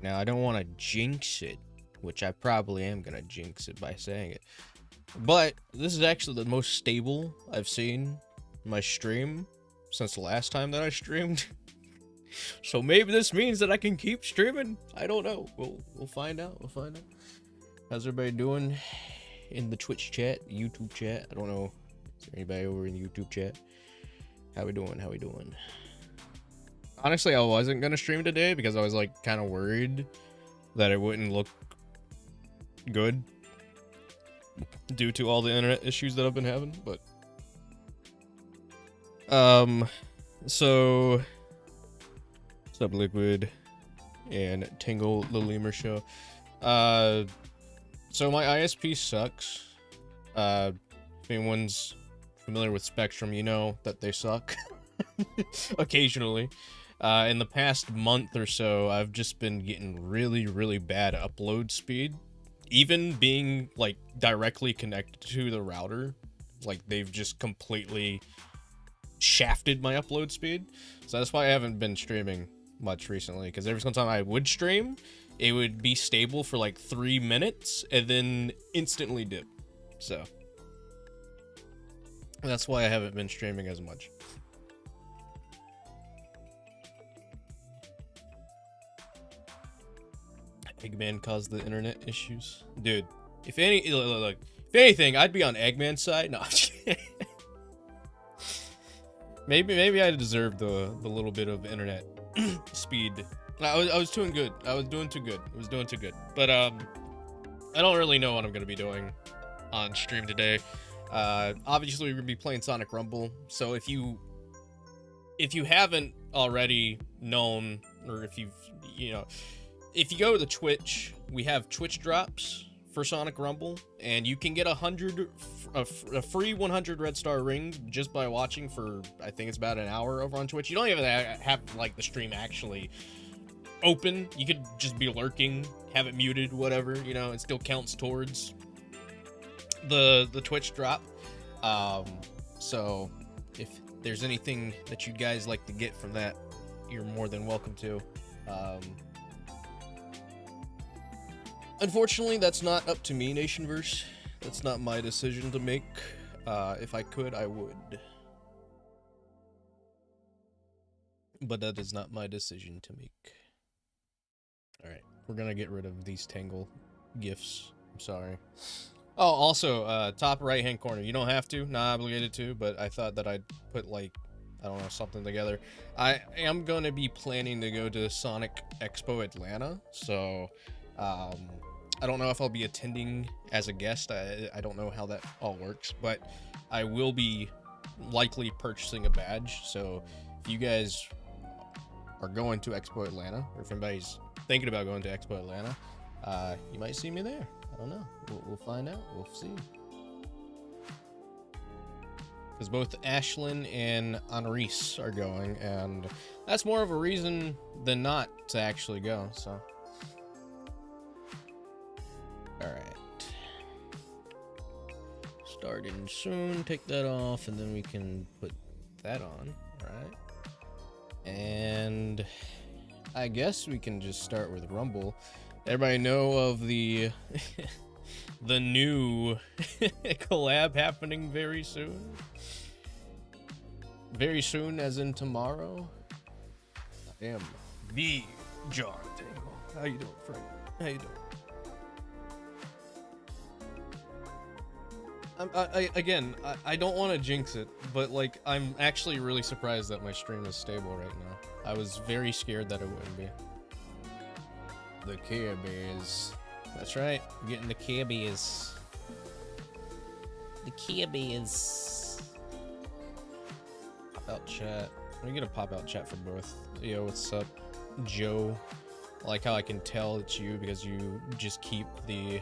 Now, I don't want to jinx it, which I probably am going to jinx it by saying it. But this is actually the most stable I've seen my stream since the last time that I streamed. So maybe this means that I can keep streaming. I don't know. We'll find out. We'll find out. How's everybody doing in the Twitch chat, YouTube chat? I don't know. Is there anybody over in the YouTube chat? How we doing? How we doing? Honestly, I wasn't gonna stream today because I was like kind of worried that it wouldn't look good due to all the internet issues that I've been having, but so what's up, Liquid and Tangle, the Lemur show? So my ISP sucks. If anyone's familiar with Spectrum, you know that they suck occasionally. In the past month or so, I've just been getting really bad upload speed. Even being like directly connected to the router, like they've just completely shafted my upload speed. So that's why I haven't been streaming much recently, because every single time I would stream, it would be stable for like 3 minutes and then instantly dip. So that's why I haven't been streaming as much. Eggman caused the internet issues, dude. If anything, I'd be on Eggman's side. No, maybe I deserved the little bit of internet speed. I was doing good. I was doing too good. I was doing too good. But I don't really know what I'm gonna be doing on stream today. Obviously we're gonna be playing Sonic Rumble. So if you haven't already known, or if if you go to the Twitch, we have Twitch drops for Sonic Rumble, and you can get a free 100 red star ring just by watching for, I think it's about an hour over on Twitch. You don't even have like the stream actually open. You could just be lurking, have it muted, whatever, you know, it still counts towards the Twitch drop. So if there's anything that you guys like to get from that, you're more than welcome to. Unfortunately, that's not up to me, Nationverse. That's not my decision to make. If I could, I would. But that is not my decision to make. Alright, we're gonna get rid of these Tangle gifts. I'm sorry. Oh, also, top right-hand corner. You don't have to, not obligated to, but I thought that I'd put, like, I don't know, something together. I am gonna be planning to go to Sonic Expo Atlanta, so, I don't know if I'll be attending as a guest. I don't know how that all works, but I will be likely purchasing a badge. So if you guys are going to Expo Atlanta, or if anybody's thinking about going to Expo Atlanta, you might see me there. I don't know. We'll find out. We'll see. Because both Ashlyn and Anrice are going, and that's more of a reason than not to actually go, so. Alright. Starting soon. Take that off, and then we can put that on. Alright. And I guess we can just start with Rumble. Everybody know of the the new collab happening very soon? Very soon, as in tomorrow. I am the John Tangle. How you doing, friend? How you doing? I don't want to jinx it, but like I'm actually really surprised that my stream is stable right now. I was very scared that it wouldn't be. The Care Bears. That's right, we're getting the Care Bears. The Care Bears. Pop out chat. Let me get a pop out chat for both. Yo, what's up, Joe? I like how I can tell it's you because you just keep the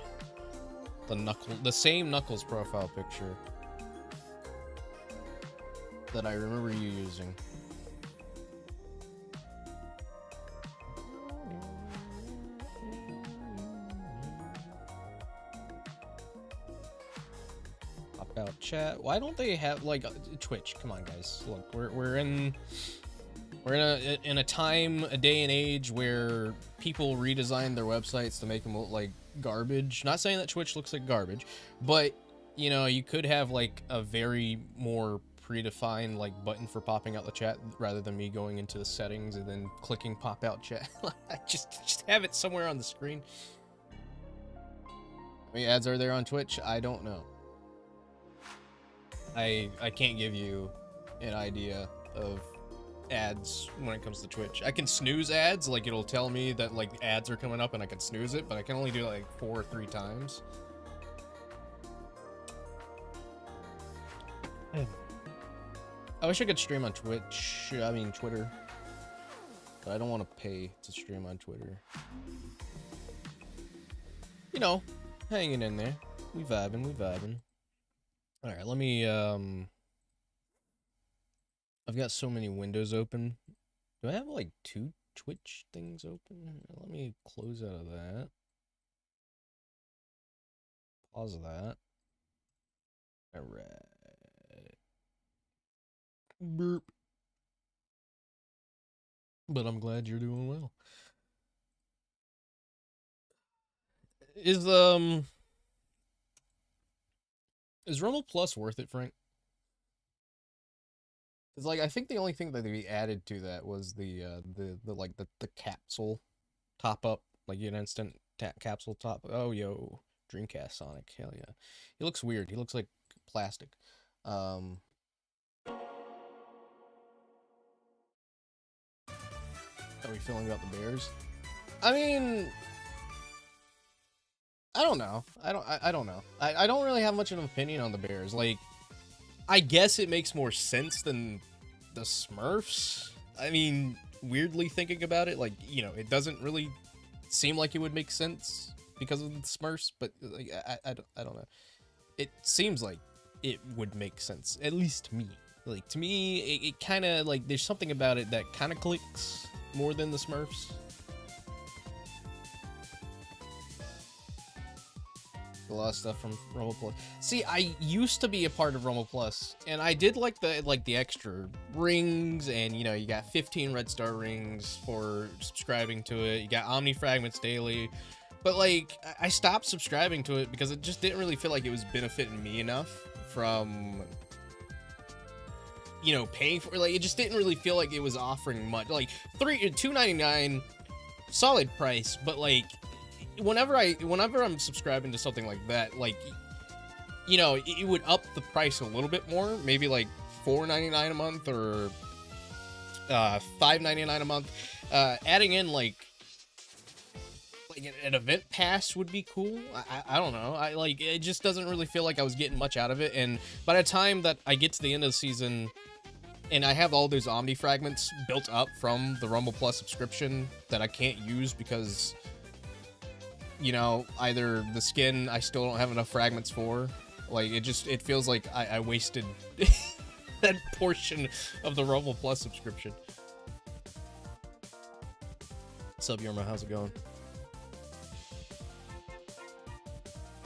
same Knuckles profile picture that I remember you using. Pop out chat. Why don't they have like Twitch? Come on, guys. Look, we're in We're in a time, a day and age where people redesign their websites to make them look like garbage. Not saying that Twitch looks like garbage, but you know, you could have like a very more predefined like button for popping out the chat rather than me going into the settings and then clicking pop out chat. just have it somewhere on the screen. How many ads are there on Twitch? I don't know. I can't give you an idea of ads when it comes to Twitch. I can snooze ads, like it'll tell me that like ads are coming up and I can snooze it, but I can only do it like 4 or 3 times. I wish I could stream on Twitch, I mean Twitter, but I don't want to pay to stream on Twitter. You know, hanging in there. We vibing. Alright, let me, I've got so many windows open. Do I have like 2 Twitch things open? Let me close out of that. Pause that. Alright. Burp. But I'm glad you're doing well. Is Rumble Plus worth it, Frank? It's like I think the only thing that they added to that was the capsule top up, like an instant capsule top. Oh yo, Dreamcast Sonic, hell yeah. He looks weird. He looks like plastic. How are we feeling about the Bears? I mean, I don't know. I don't know. I don't really have much of an opinion on the Bears. Like, I guess it makes more sense than the Smurfs. I mean, weirdly thinking about it, like, you know, it doesn't really seem like it would make sense because of the Smurfs, but like, I don't know. It seems like it would make sense, at least to me. Like, to me, it kind of, like, there's something about it that kind of clicks more than the Smurfs. A lot of stuff from Rumble Plus. See, I used to be a part of Rumble Plus, and I did like the extra rings, and you know, you got 15 red star rings for subscribing to it. You got Omni Fragments daily, but like I stopped subscribing to it because it just didn't really feel like it was benefiting me enough from, you know, paying for it. Like, it just didn't really feel like it was offering much. Like $2.99, solid price, but like, whenever I'm subscribing to something like that, like, you know, it would up the price a little bit more, maybe like $4.99 a month or $5.99 a month. Adding in like an event pass would be cool. I don't know. I like, it just doesn't really feel like I was getting much out of it. And by the time that I get to the end of the season and I have all those Omni fragments built up from the Rumble Plus subscription that I can't use because, you know, either the skin I still don't have enough fragments for, like, it feels like I wasted that portion of the Rumble Plus subscription. What's up, Yorma? How's it going?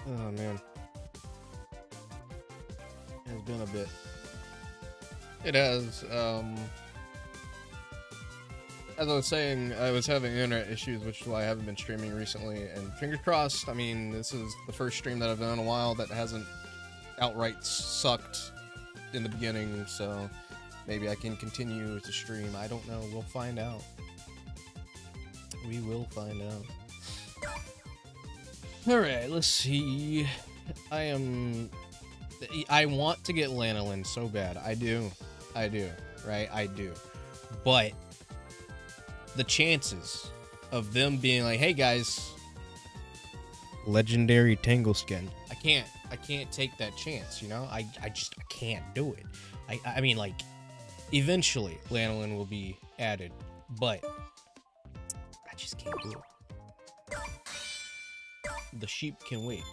Oh man, it's been a bit. It has. As I was saying, I was having internet issues, which is why I haven't been streaming recently, and fingers crossed, I mean, this is the first stream that I've done in a while that hasn't outright sucked in the beginning, so maybe I can continue to stream. I don't know. We'll find out. We will find out. Alright, let's see. I want to get lanolin so bad. I do, right? I do. But the chances of them being like, hey guys, legendary Tangle skin. I can't take that chance, you know? I can't do it. I mean, like, eventually lanolin will be added, but I just can't do it. The sheep can wait.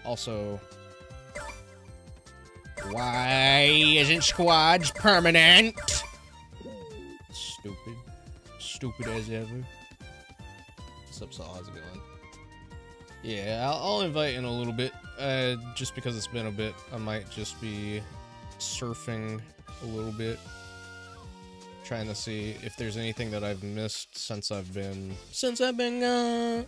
Also, why isn't squads permanent? Stupid. Stupid as ever. What's up, Saul? How's it going? Yeah, I'll invite in a little bit. Just because it's been a bit, I might just be surfing a little bit, trying to see if there's anything that I've missed since I've been gone.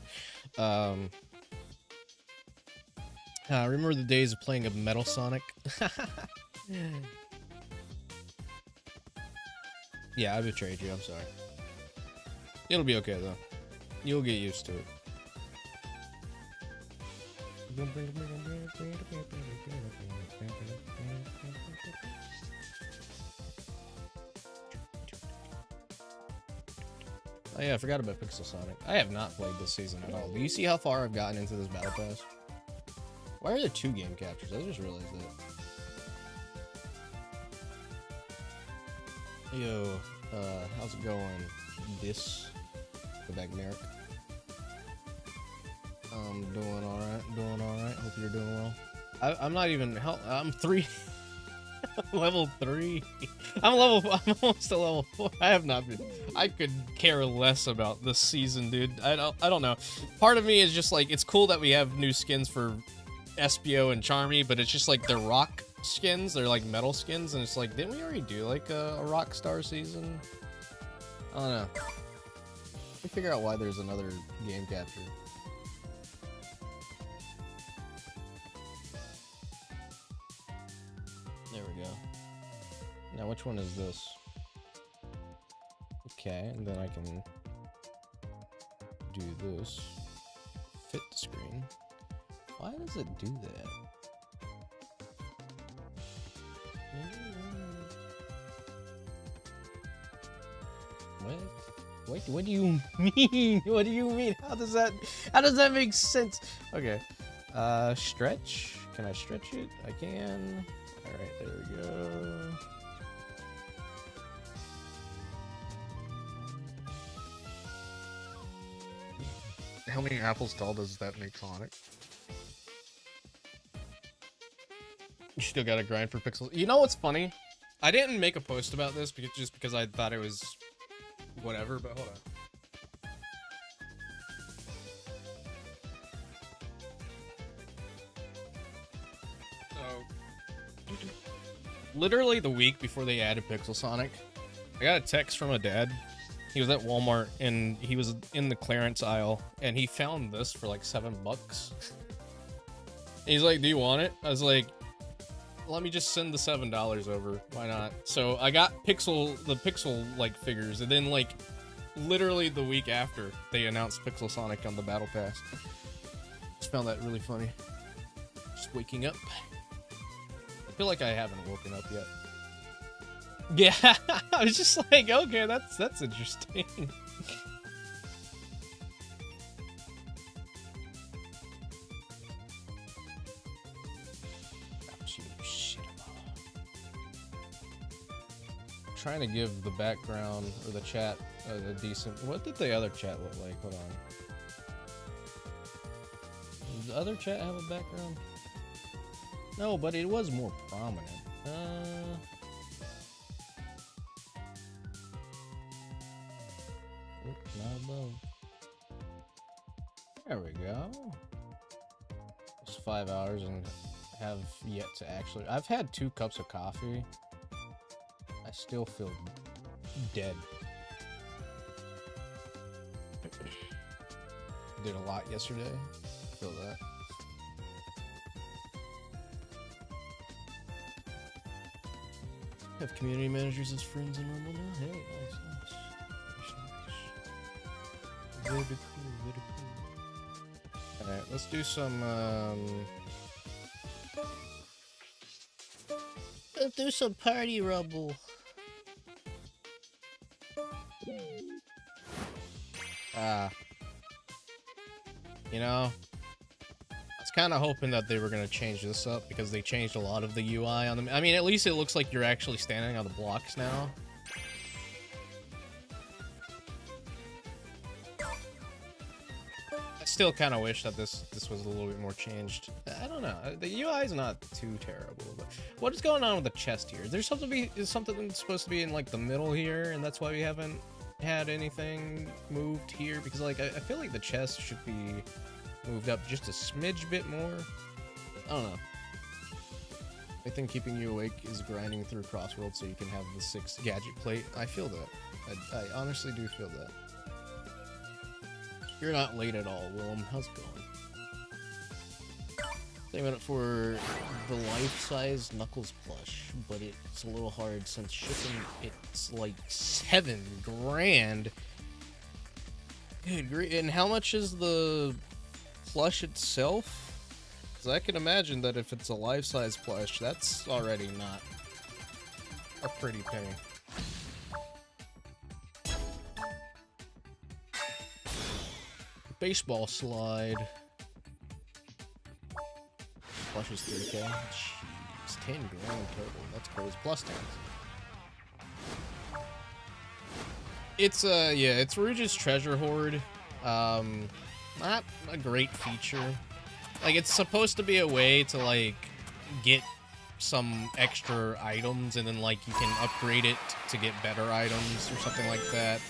Remember the days of playing a Metal Sonic? Yeah, I betrayed you. I'm sorry. It'll be okay though. You'll get used to it. Oh yeah, I forgot about Pixel Sonic. I have not played this season at all. Do you see how far I've gotten into this battle pass? Why are there 2 game captures? I just realized that. Yo, how's it going? Go back, Merrick. Doing alright. Hope you're doing well. I'm not even, I'm 3. Level 3. I'm almost to level 4. I have not been. I could care less about this season, dude. I don't know. Part of me is just like, it's cool that we have new skins for SBO and Charmy, but it's just like they're rock skins, they're like metal skins, and it's like, didn't we already do like a rock star season? I don't know. Let me figure out why there's another game capture. There we go. Now which one is this? Okay, and then I can do this. Fit the screen. Why does it do that? What do you mean? What do you mean? How does that make sense? Okay. Stretch. Can I stretch it? I can. Alright, there we go. How many apples tall does that make Sonic? You still gotta grind for pixels. You know what's funny? I didn't make a post about this just because I thought it was whatever, but hold on. So, literally the week before they added Pixel Sonic, I got a text from a dad. He was at Walmart and he was in the clearance aisle and he found this for like $7. He's like, "Do you want it?" I was like, "Let me just send the $7 over. Why not?" So I got the Pixel like figures, and then like literally the week after they announced Pixel Sonic on the Battle Pass. Just found that really funny. Just waking up. I feel like I haven't woken up yet. Yeah, I was just like, okay, that's interesting. Trying to give the background or the chat a decent. What did the other chat look like? Hold on. Did the other chat have a background? No, but it was more prominent. Not above. There we go. It's 5 hours and have yet to actually. I've had 2 cups of coffee. I still feel dead. Did a lot yesterday. I feel that. Have community managers as friends in Rumble now? Hey, nice. Very cool, very cool. Alright, let's do some, let's do some party Rumble. You know, I was kind of hoping that they were going to change this up because they changed a lot of the UI on them. I mean, at least it looks like you're actually standing on the blocks now. I still kind of wish that this was a little bit more changed. I don't know. The UI is not too terrible. But what is going on with the chest here? Is there something supposed to be in like the middle here, and that's why we haven't had anything moved here? Because like I feel like the chest should be moved up just a smidge bit more. I don't know. I think keeping you awake is grinding through Crossworld so you can have the 6 gadget plate. I feel that. I honestly do feel that. You're not late at all, Willem. How's it going? Saving up for the life-size Knuckles plush, but it's a little hard since shipping it's like $7 grand. Good grief. And how much is the plush itself? Because I can imagine that if it's a life-size plush, that's already not a pretty penny. Baseball slide. Plush is 3K. Jeez, 10 grand total. That's crazy. Plus 10. It's yeah, it's Rouge's treasure hoard. Not a great feature. Like, it's supposed to be a way to like get some extra items, and then like you can upgrade it to get better items or something like that.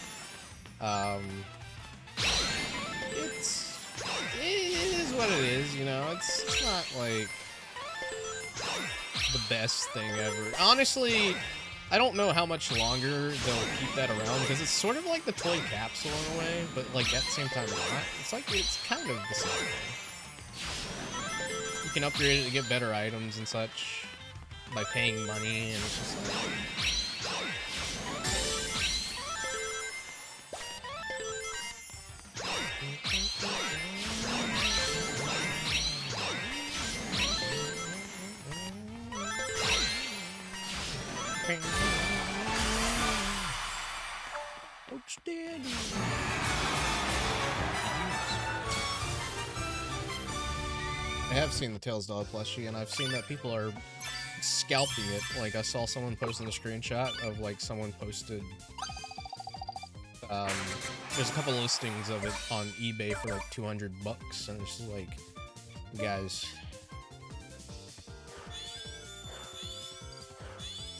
It is what it is, you know. It's not like the best thing ever. Honestly, I don't know how much longer they'll keep that around, because it's sort of like the toy capsule in a way, but like at the same time not. It's like, it's kind of the same thing. You can upgrade it to get better items and such by paying money, and it's just like... Outstanding. I have seen the Tails Dog plushie, and I've seen that people are scalping it. Like, I saw someone posting a screenshot of, like, someone posted... there's a couple listings of it on eBay for, like, $200, and it's just like,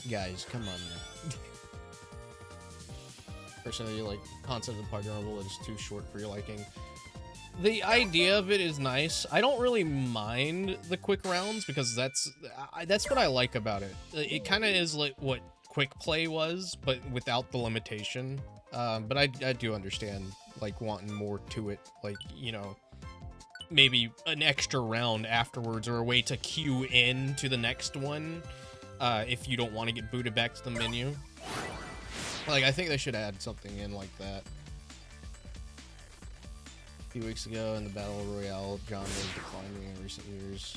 Guys, come on now. Personally, like, concept of Party Rumble is too short for your liking. The idea of it is nice. I don't really mind the quick rounds, because that's what I like about it. It kind of is like what quick play was, but without the limitation. But I do understand, like, wanting more to it. Like, you know, maybe an extra round afterwards, or a way to queue in to the next one. If you don't want to get booted back to the menu. Like, I think they should add something in like that. A few weeks ago, in the Battle Royale genre is declining in recent years.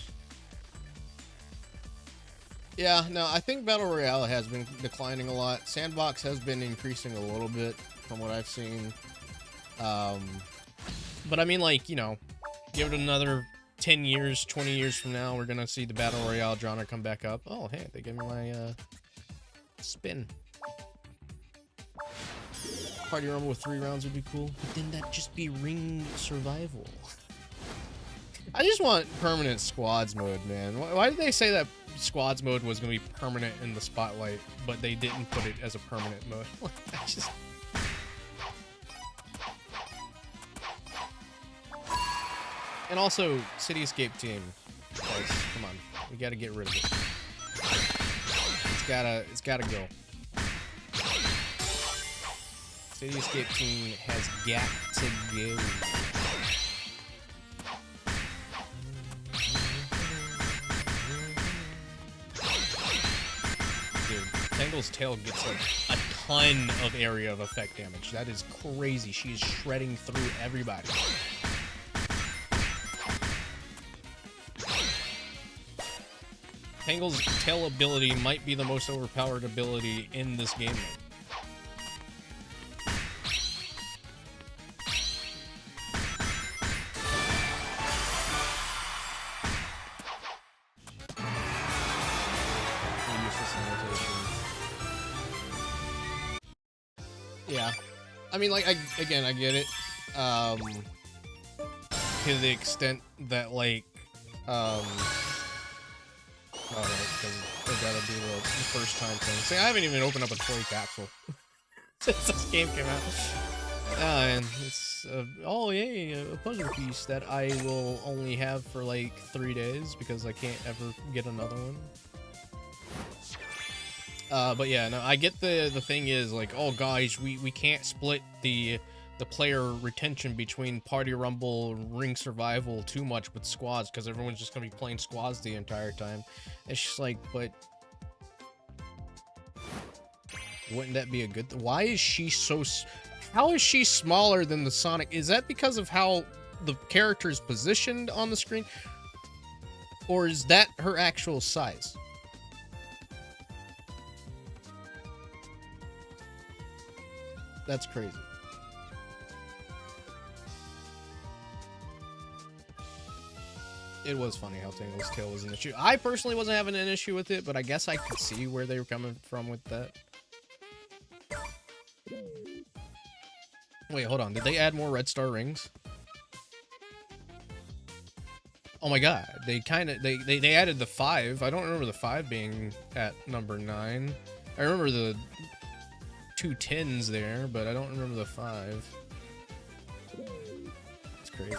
Yeah, no, I think Battle Royale has been declining a lot. Sandbox has been increasing a little bit, from what I've seen. But I mean, like, you know, give it another 10 years, 20 years from now, we're gonna see the Battle Royale genre come back up. Oh, hey, they gave me my, spin. Party Rumble with 3 rounds would be cool, but then that'd just be ring survival. I just want permanent squads mode, man. Why did they say that squads mode was gonna be permanent in the Spotlight, but they didn't put it as a permanent mode? I just... And also, Cityscape team. Guys, come on. We gotta get rid of it. It's gotta go. Cityscape team has got to go. Dude, Tangle's tail gets like a ton of area of effect damage. That is crazy. She is shredding through everybody. Tangle's tail ability might be the most overpowered ability in this game mode. Yeah. I mean, like, I get it. To the extent that, like, alright, because they gotta do the first time thing. See, I haven't even opened up a toy capsule since this game came out. And it's oh yay, a puzzle piece that I will only have for like 3 days because I can't ever get another one. But yeah, no, I get the thing is like, oh guys, we can't split the player retention between Party Rumble, Ring Survival too much with squads because everyone's just gonna be playing squads the entire time. It's just like, but wouldn't that be a good why is she so how is she smaller than the Sonic? Is that because of how the character is positioned on the screen? Or is that her actual size? That's crazy. It was funny how Tangle's tail was an issue. I personally wasn't having an issue with it, but I guess I could see where they were coming from with that. Wait, hold on. Did they add more red star rings? Oh my god. They kind of they added the 5. I don't remember the 5 being at number 9. I remember the 2 10s there, but I don't remember the 5. It's crazy.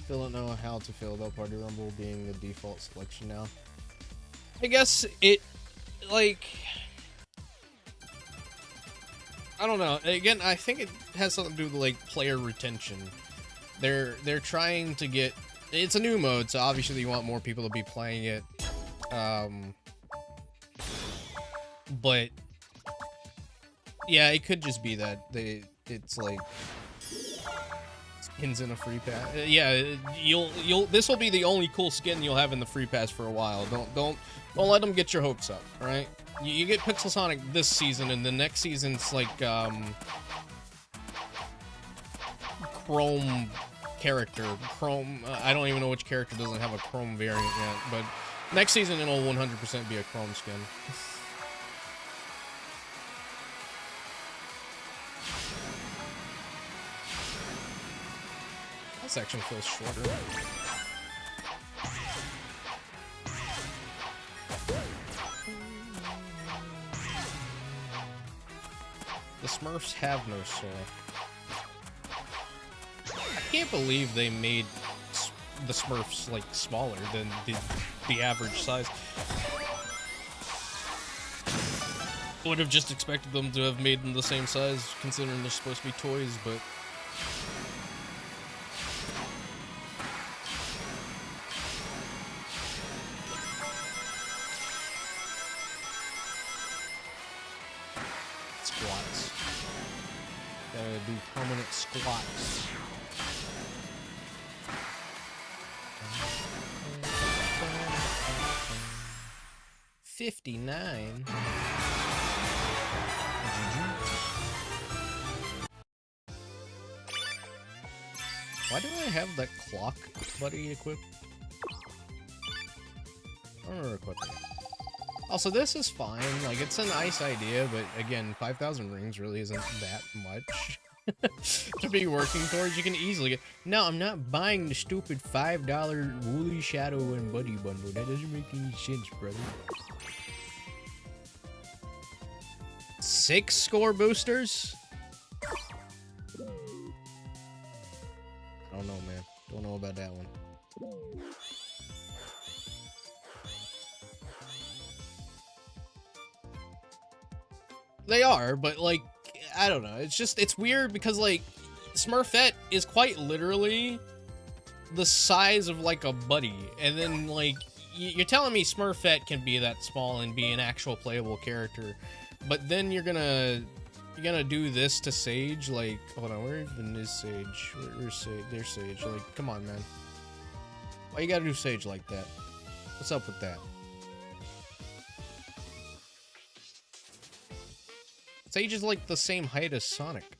Still don't know how to feel about Party Rumble being the default selection now. I guess it, like, I don't know. Again, I think it has something to do with like player retention. They're trying to get. It's a new mode, so obviously you want more people to be playing it. But yeah, it could just be that it's like skins in a free pass. Yeah, this will be the only cool skin you'll have in the free pass for a while. Don't let them get your hopes up. All right, you get Pixel Sonic this season, and the next season's like Chrome character. Chrome. I don't even know which character doesn't have a Chrome variant yet, but next season it'll 100% be a Chrome skin. That section feels shorter. The Smurfs have no soul. I can't believe they made the Smurfs like smaller than the average size. Would have just expected them to have made them the same size, considering they're supposed to be toys, but squats. Gotta do permanent squats. $59. Why do I have that clock buddy equipped? I don't remember equipping it. Also, this is fine. Like, it's a nice idea, but again, 5,000 rings really isn't that much to be working towards. You can easily get. No, I'm not buying the stupid $5 Woolly Shadow and Buddy bundle. That doesn't make any sense, brother. 6 score boosters? I don't know, man. Don't know about that one. They are, but like, I don't know. It's just, it's weird because like, Smurfette is quite literally the size of like a buddy. And then like, you're telling me Smurfette can be that small and be an actual playable character. But then you're gonna do this to Sage? Like, hold on, where even is Sage? Where's Sage? There's Sage. Like, come on, man. Why you gotta do Sage like that? What's up with that? Sage is like the same height as Sonic.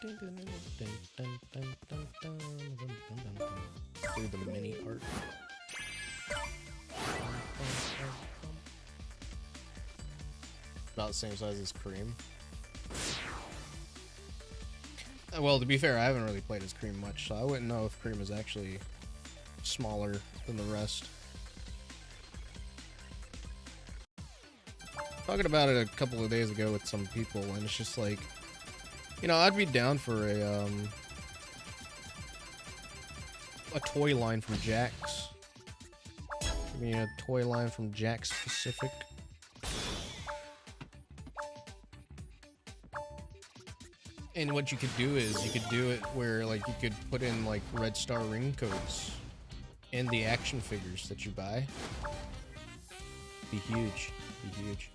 Do the mini art. About the same size as Cream. Well, to be fair, I haven't really played as Cream much, so I wouldn't know if Cream is actually smaller than the rest. Talking about it a couple of days ago with some people, and it's just like, you know, I'd be down for a toy line from Jack's. Give me a toy line from Jack's Pacific. And what you could do is, you could do it where, like, you could put in, like, Red Star ring codes and the action figures that you buy. Be huge. Be huge.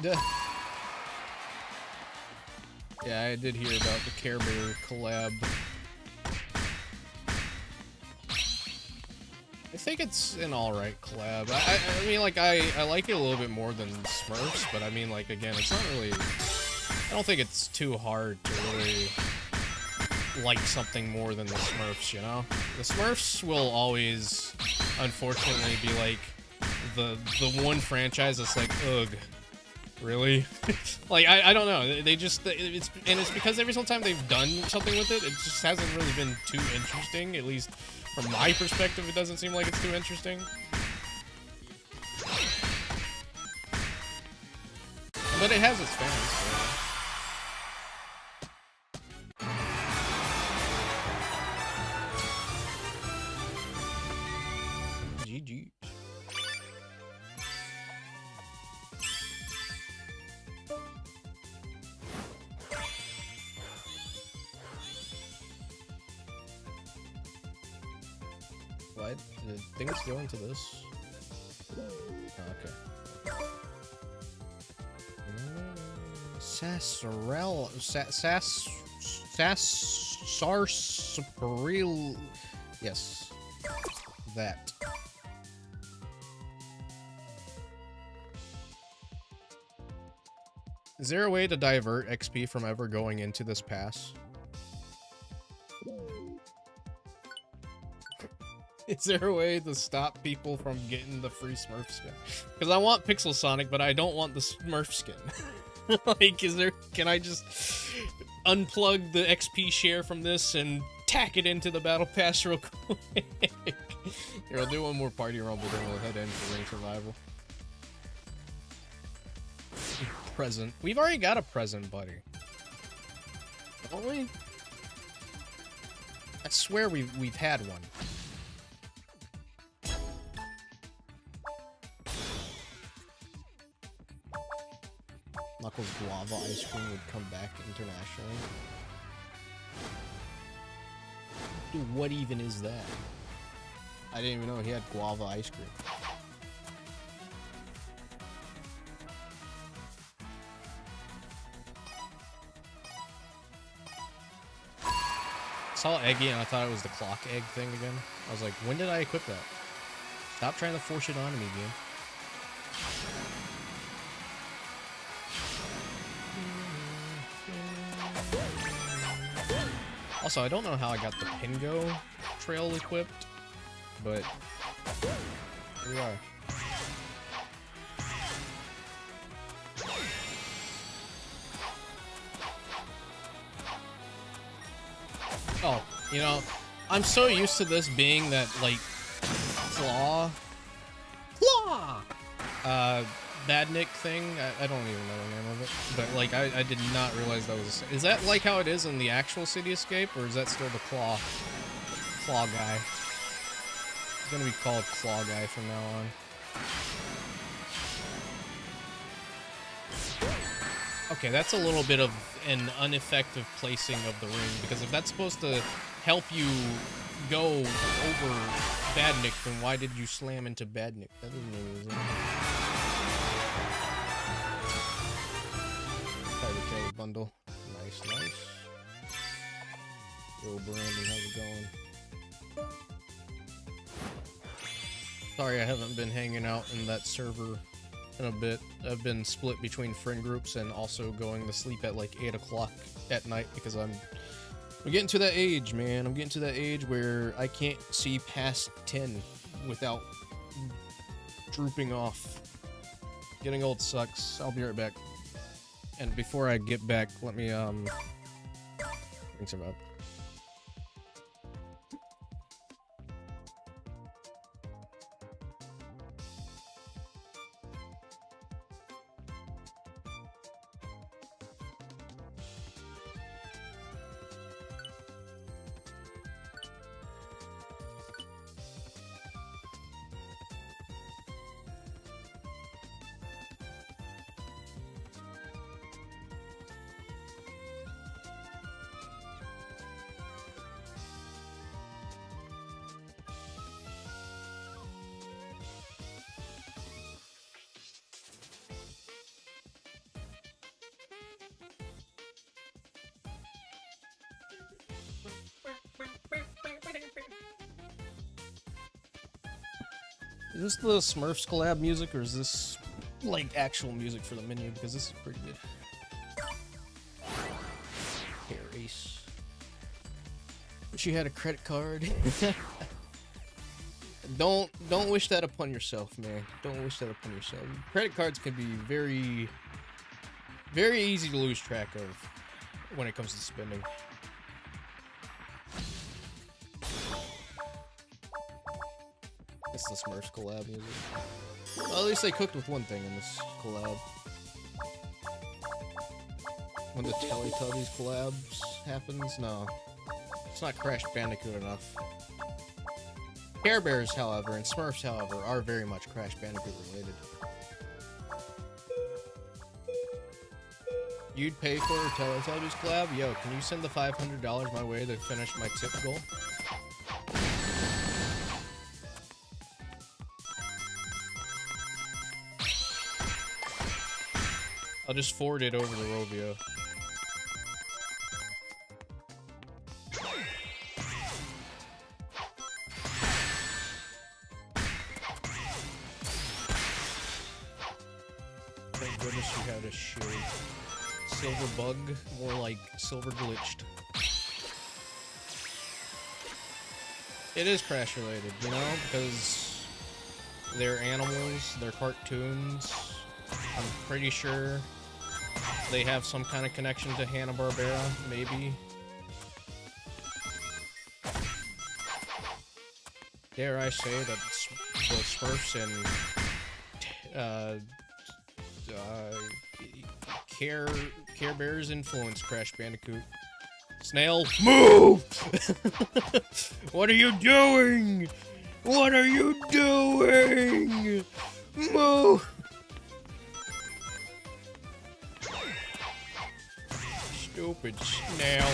Duh. Yeah, I did hear about the Care Bear collab. I think it's an alright collab. I mean, like, I like it a little bit more than Smurfs, but I mean, like, again, it's not really... I don't think it's too hard to really like something more than the Smurfs, you know? The Smurfs will always, unfortunately, be, like, the one franchise that's like, ugh. Really? Like, I don't know. They just, it's because every single time they've done something with it, it just hasn't really been too interesting. At least from my perspective, it doesn't seem like it's too interesting. But it has its fans, so. GG. What? Did things go into this? Oh, okay. Sassarel... Sarsaparil... Yes. That. Is there a way to divert XP from ever going into this pass? Is there a way to stop people from getting the free Smurf skin? Because I want Pixel Sonic, but I don't want the Smurf skin. Like, can I just unplug the XP share from this and tack it into the Battle Pass real quick? Here, I'll do one more party rumble, then we'll head in for Ring Survival. Present. We've already got a present, buddy. Don't we? I swear we've had one. Knuckles guava ice cream would come back internationally. Dude, what even is that? I didn't even know he had guava ice cream. I saw Eggy and I thought it was the clock egg thing again. I was like, when did I equip that? Stop trying to force it onto me, game. Also, I don't know how I got the Pingo trail equipped, but here we are. Oh, you know, I'm so used to this being that, like, claw, Badnik thing. I don't even know the name of it, but like I did not realize that was. Is that like how it is in the actual City Escape, or is that still the claw guy? It's gonna be called Claw Guy from now on. Okay, that's a little bit of an ineffective placing of the ring, because if that's supposed to help you go over Badnik, then why did you slam into Badnik? That doesn't make any sense. Fighter bundle. Nice. Yo, Brandon, how's it going? Sorry, I haven't been hanging out in that server in a bit. I've been split between friend groups and also going to sleep at like 8 o'clock at night because I'm getting to that age, man. I'm getting to that age where I can't see past 10 without drooping off. Getting old sucks. I'll be right back. And before I get back, let me bring some up. Is this the Smurfs collab music, or is this like actual music for the menu? Because this is pretty good. Here, Ace. Wish you had a credit card. Don't wish that upon yourself, man. Don't wish that upon yourself. Credit cards can be very, very easy to lose track of when it comes to spending. It's the Smurfs collab music. Well, at least they cooked with one thing in this collab. When the Teletubbies collabs happens, no. It's not Crash Bandicoot enough. Care Bears, however, and Smurfs, however, are very much Crash Bandicoot related. You'd pay for a Teletubbies collab? Yo, can you send the $500 my way to finish my tip goal? I'll just forward it over to Rovio. Thank goodness you had a shield. Silver bug, more like silver glitched. It is Crash related, you know, because they're animals, they're cartoons. I'm pretty sure they have some kind of connection to Hanna-Barbera, maybe. Dare I say that the Smurfs and Care Bears influence Crash Bandicoot. Snail, move! What are you doing? What are you doing? Move! Stupid snail.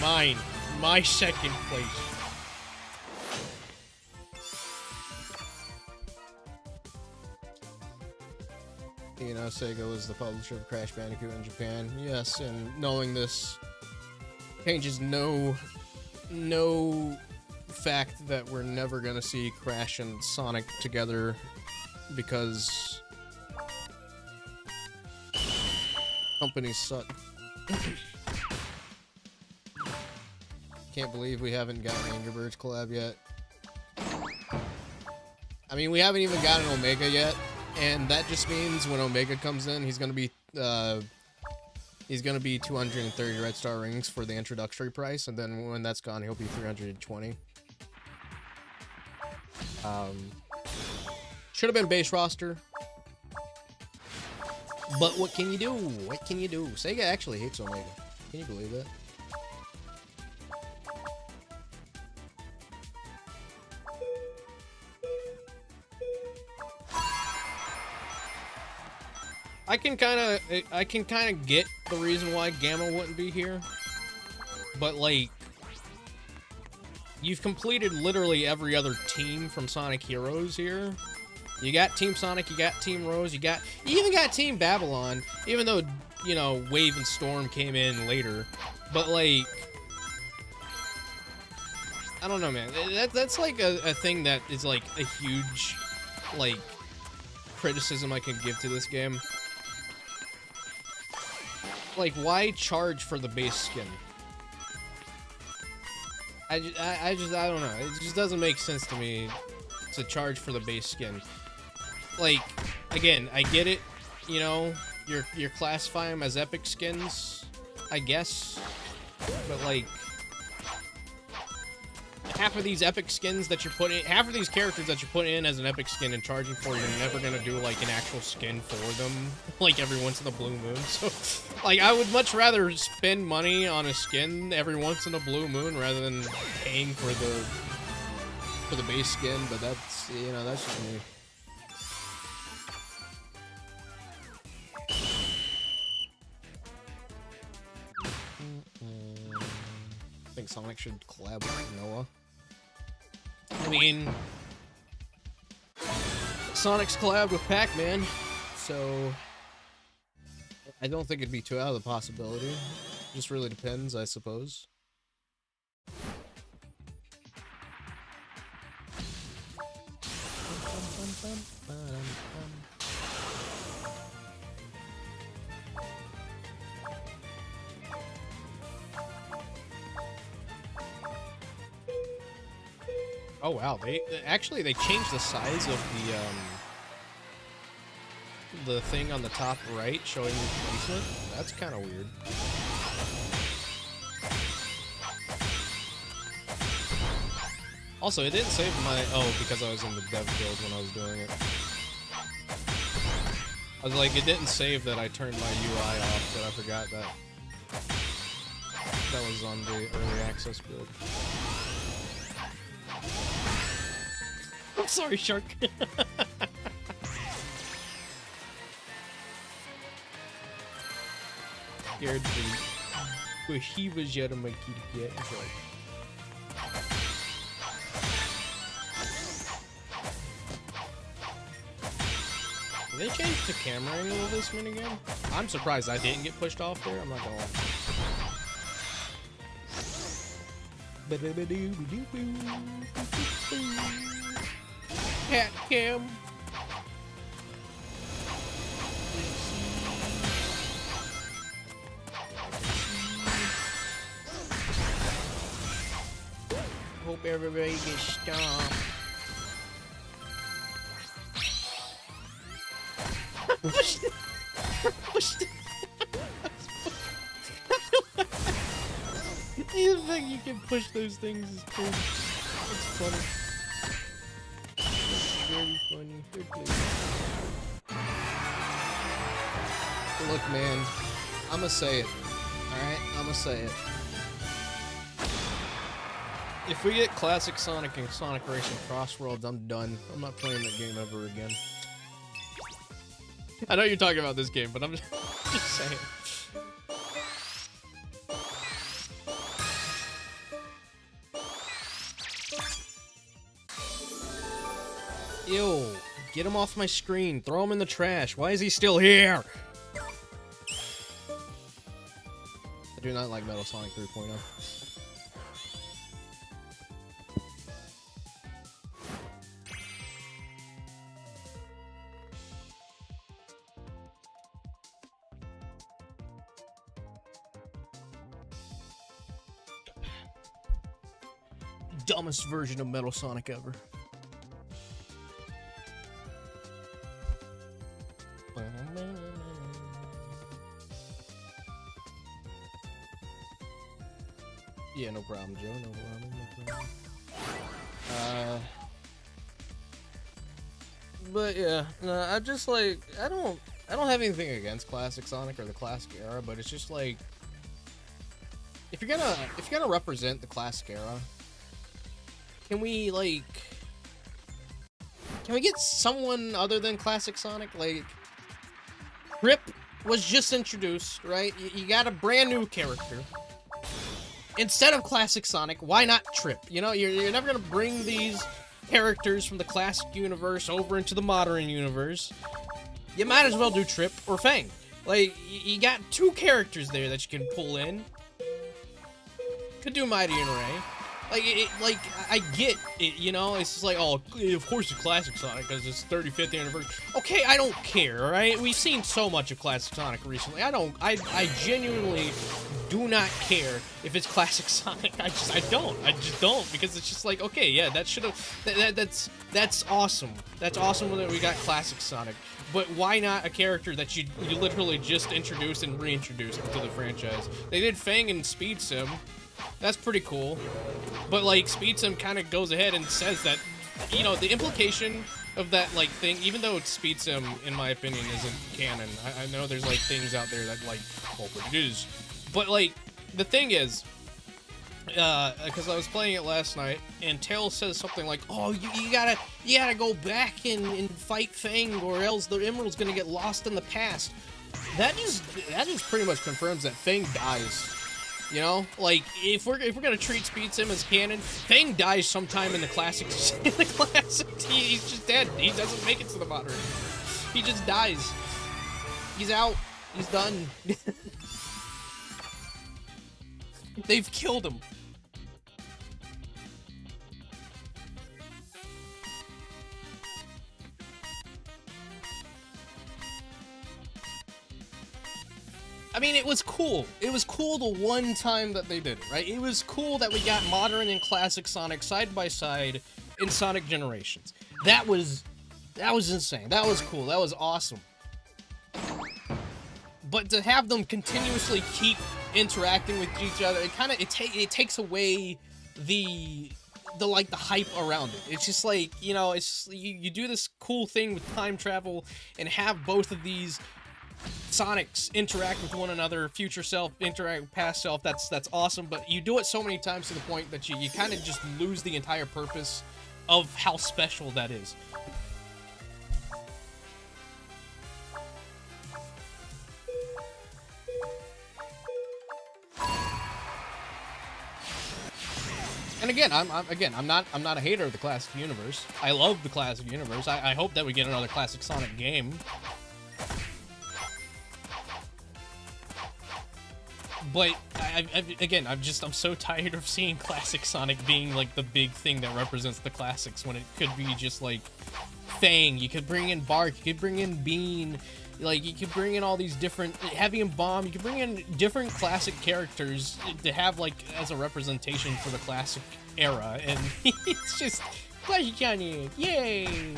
Mine. My second place. You know, Sega was the publisher of Crash Bandicoot in Japan. Yes, and knowing this changes no fact that we're never gonna see Crash and Sonic together because companies suck. Can't believe we haven't gotten Angry Birds collab yet. I mean, we haven't even gotten Omega yet, and that just means when Omega comes in, he's gonna be 230 red star rings for the introductory price, and then when that's gone, he'll be 320. Should have been base roster. But what can you do? What can you do? Sega actually hates Omega. Can you believe that? I can kind of get the reason why Gamma wouldn't be here. But like, you've completed literally every other team from Sonic Heroes here. You got Team Sonic, you got Team Rose, you even got Team Babylon, even though, you know, Wave and Storm came in later. But like, I don't know, man. That's like a thing that is like a huge, like, criticism I can give to this game. Like, why charge for the base skin? I don't know. It just doesn't make sense to me to charge for the base skin. Like, again, I get it, you know, you're classifying them as epic skins, I guess. But like, half of these epic skins that you're putting, half of these characters that you're putting in as an epic skin and charging for, you're never gonna do like an actual skin for them, like every once in a blue moon. So, like, I would much rather spend money on a skin every once in a blue moon rather than paying for the base skin. But that's, you know, that's just me. I think Sonic should collab with Noah. I mean, Sonic's collabed with Pac-Man, so I don't think it'd be too out of the possibility. Just really depends, I suppose. Oh wow, they changed the size of the thing on the top right showing the placement. That's kind of weird. Also, it didn't save my because I was in the dev build when I was doing it. I was like, it didn't save that I turned my UI off, but I forgot that was on the early access build. I'm sorry, Shark. Scared the he was yet a monkey to get. Did they change the camera angle of this minigame? I'm surprised I didn't get pushed off there. I'm not gonna lie. Cat cam. Hope everybody gets stomped. Push it. The fact you can push those things is crazy. It's funny. It's very funny. Look, man, I'ma say it. Alright, I'ma say it. If we get Classic Sonic and Sonic Racing Cross Worlds, I'm done. I'm not playing that game ever again. I know you're talking about this game, but I'm just saying. Ew, get him off my screen. Throw him in the trash. Why is he still here? I do not like Metal Sonic 3.0. Dumbest version of Metal Sonic ever. Yeah, no problem, Joe. No problem. But yeah, no, I just like I don't have anything against Classic Sonic or the classic era, but it's just like if you're gonna represent the classic era, can we get someone other than Classic Sonic? Like, Rip was just introduced, right? You got a brand new character. Instead of Classic Sonic, why not Trip? You know, you're never gonna bring these characters from the classic universe over into the modern universe. You might as well do Trip or Fang. Like, you got two characters there that you can pull in. Could do Mighty and Ray. Like, I get it, you know? It's just like, oh, of course it's Classic Sonic because it's 35th anniversary. Okay, I don't care, alright? We've seen so much of Classic Sonic recently. I genuinely do not care if it's Classic Sonic. I just don't, because it's just like, okay, yeah, that should have, that's awesome. That's awesome that we got Classic Sonic. but why not a character that you literally just introduced and reintroduced to the franchise? They did Fang and Speed Sim. That's pretty cool. But, like, Speed Sim kind of goes ahead and says that, you know, the implication of that, like, thing, even though it's Speed Sim, in my opinion, isn't canon. I know there's, like, things out there that, like, well, but it is. But, like, the thing is, because I was playing it last night, and Tails says something like, "Oh, you gotta go back and fight Fang, or else the Emerald's gonna get lost in the past." That just pretty much confirms that Fang dies. You know, like if we're gonna treat Speed Sim as canon, Fang dies sometime in the classics. In the classics, he's just dead. He doesn't make it to the modern. He just dies. He's out. He's done. They've killed him. I mean, it was cool. It was cool the one time that they did it, right? It was cool that we got modern and classic Sonic side by side in Sonic Generations. That was insane. That was cool. That was awesome. But to have them continuously keep interacting with each other, it takes away the hype around it. It's just like, you know, it's you do this cool thing with time travel and have both of these Sonics interact with one another, future self interact with past self. That's awesome, but you do it so many times to the point that you kind of just lose the entire purpose of how special that is. And again, I'm not a hater of the classic universe. I love the classic universe. I hope that we get another classic Sonic game. But I'm so tired of seeing classic Sonic being like the big thing that represents the classics when it could be just like Fang. You could bring in Bark, you could bring in Bean, like you could bring in all these different Heavy and Bomb. You could bring in different classic characters to have like as a representation for the classic era, and it's just Clash Johnny, yay!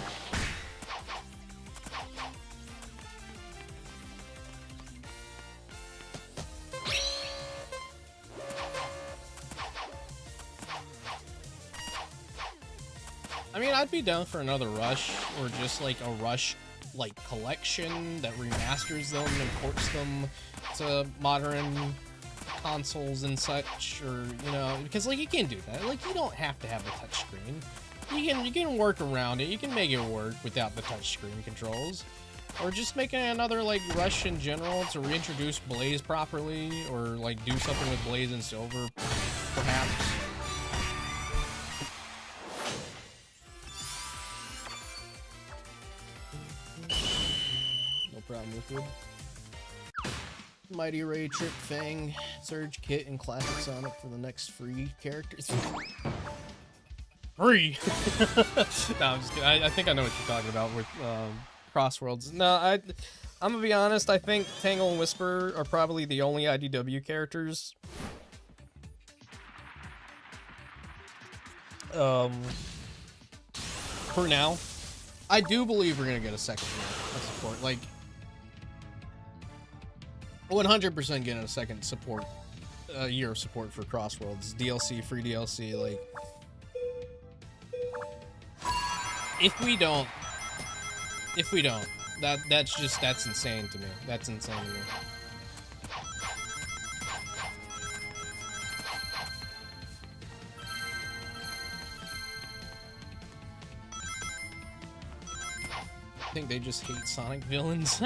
I mean, I'd be down for another Rush, or just like a Rush like collection that remasters them and ports them to modern consoles and such, or you know, because like you can do that. Like you don't have to have the touchscreen. You can work around it. You can make it work without the touchscreen controls, or just making another like Rush in general to reintroduce Blaze properly, or like do something with Blaze and Silver, perhaps. Problem with it. Mighty Ray, Trip, Fang, Surge, Kit, and Classic Sonic for the next free characters. Free? No, I'm just kidding. I think I know what you're talking about with Crossworlds. No, I'm gonna be honest. I think Tangle and Whisper are probably the only IDW characters. For now. I do believe we're gonna get a second year of support. Like, 100% getting a second year of support for Crossworlds. DLC, free DLC, like... If we don't, that's insane to me. That's insane to me. I think they just hate Sonic villains.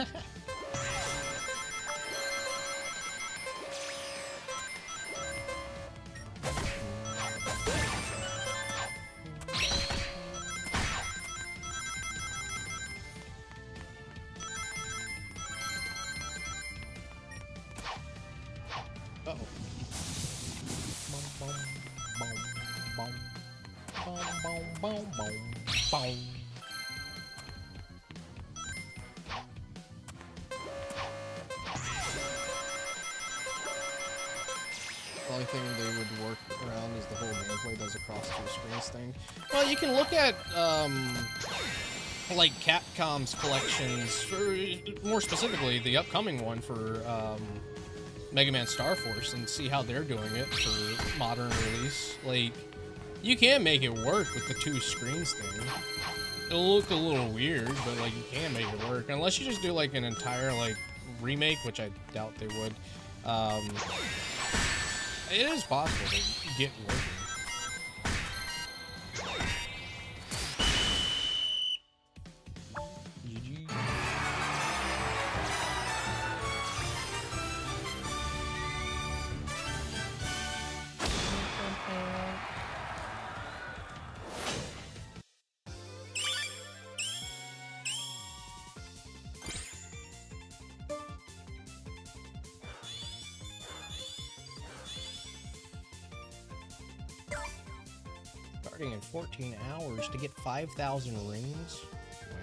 The only thing they would work around is the whole gameplay does across two screens thing. Well, you can look at like Capcom's collections, or more specifically the upcoming one for Mega Man Star Force, and see how they're doing it for modern release. Like, you can make it work with the 2 screens thing. It'll look a little weird, but like you can make it work, unless you just do like an entire like remake, which I doubt they would. It is possible to get working. In 14 hours to get 5,000 rings. Wow.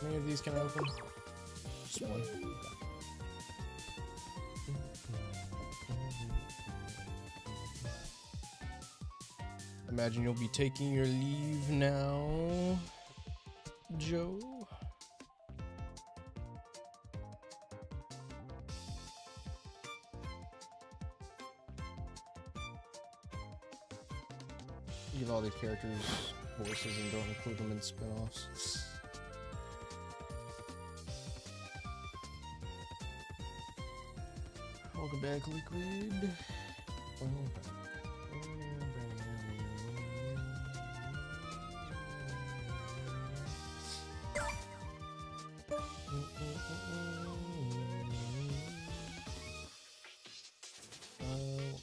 How many of these can I open? Just one. Imagine you'll be taking your leave now, Joe. Give all these characters voices and don't include them in spin-offs. Welcome back, Liquid. Let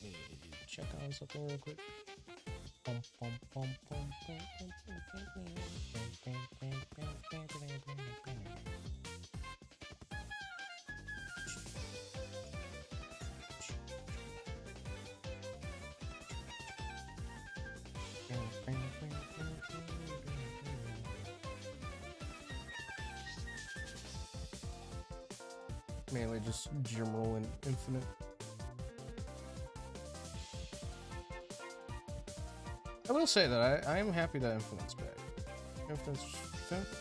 me check on something real quick. Mainly just general and infinite. I will say that I am happy that Infinite's back.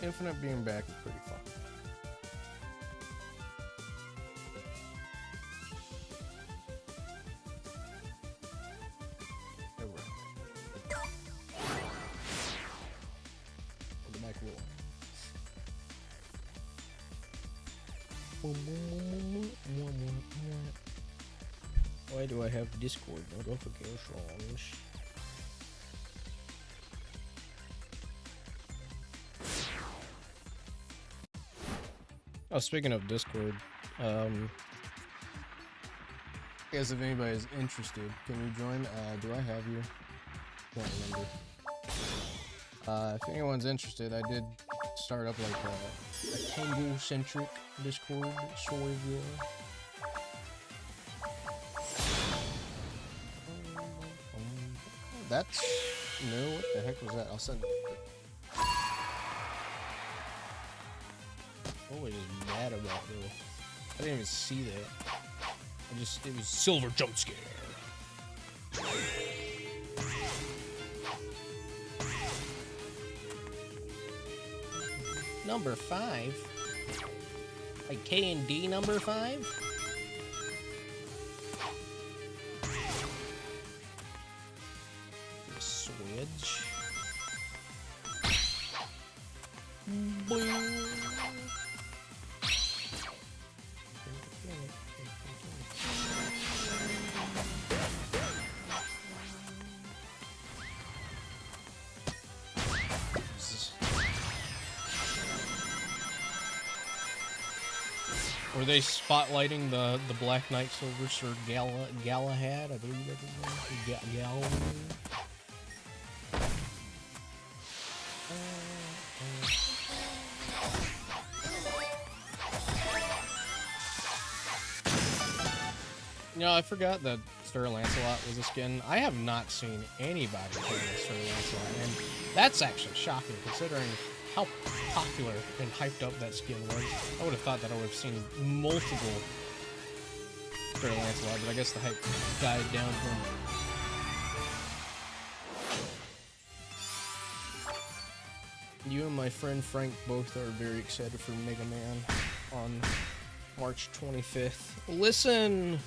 Infinite being back is pretty fun. Welcome back, Will. Why do I have Discord notifications? Oh, speaking of Discord, guys, if anybody's interested, can you join? Do I have you? Don't remember. If anyone's interested, I did start up like a Tangle-centric Discord server. That's no. What the heck was that? I'll send it. What was I mad about though? I didn't even see that. It was silver jump scare. Number 5? Like K&D number 5? Switch. Boing. Were they spotlighting the Black Knight Silver Sir Galahad? I believe that's his name. Galahad. You know, I forgot that Sir Lancelot was a skin. I have not seen anybody play Sir Lancelot, and that's actually shocking considering how popular and hyped up that skin was. I would have thought that I would have seen multiple Sir Lancelot, but I guess the hype died down for him. You and my friend Frank both are very excited for Mega Man on March 25th. Listen!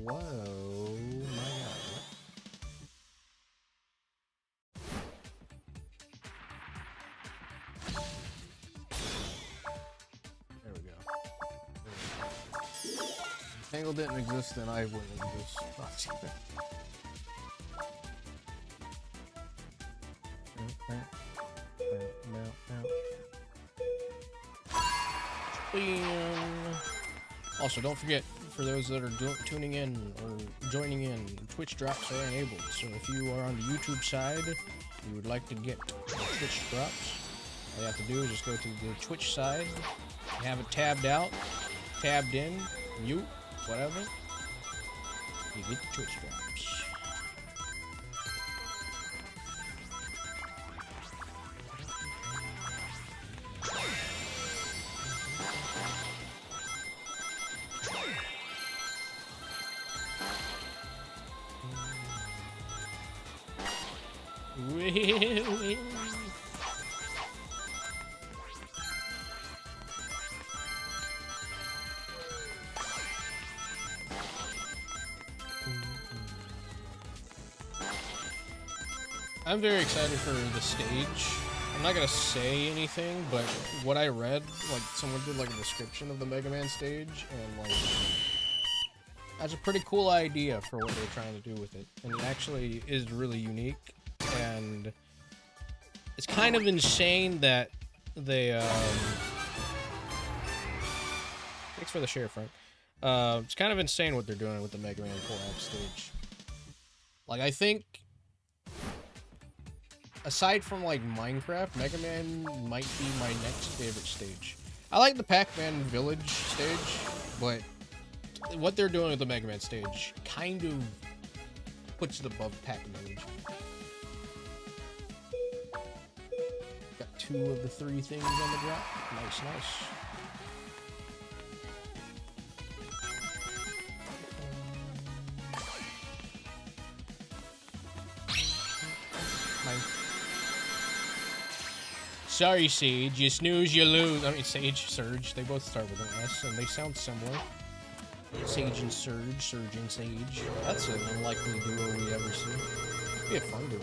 Whoa, my God. There we go. Tangle didn't exist, then I wouldn't exist. Also, don't forget, for those that are tuning in or joining in, Twitch drops are enabled. So if you are on the YouTube side, you would like to get Twitch drops, all you have to do is just go to the Twitch side, have it tabbed out, tabbed in, mute, whatever. You get the Twitch drops. I'm very excited for the stage. I'm not gonna say anything, but what I read, like someone did like a description of the Mega Man stage, and like that's a pretty cool idea for what they're trying to do with it, and it actually is really unique. And it's kind of insane that they thanks for the share, Frank. It's kind of insane what they're doing with the Mega Man collab stage. Like, I think aside from like Minecraft, Mega Man might be my next favorite stage. I like the Pac-Man Village stage, but what they're doing with the Mega Man stage kind of puts it above Pac-Man Village. Got 2 of the 3 things on the drop. Nice, nice. Sorry, Sage. You snooze, you lose. I mean, Sage, Surge. They both start with an S, and they sound similar. Sage and Surge, Surge and Sage. That's an unlikely duo we ever see. It'd be a fun duo.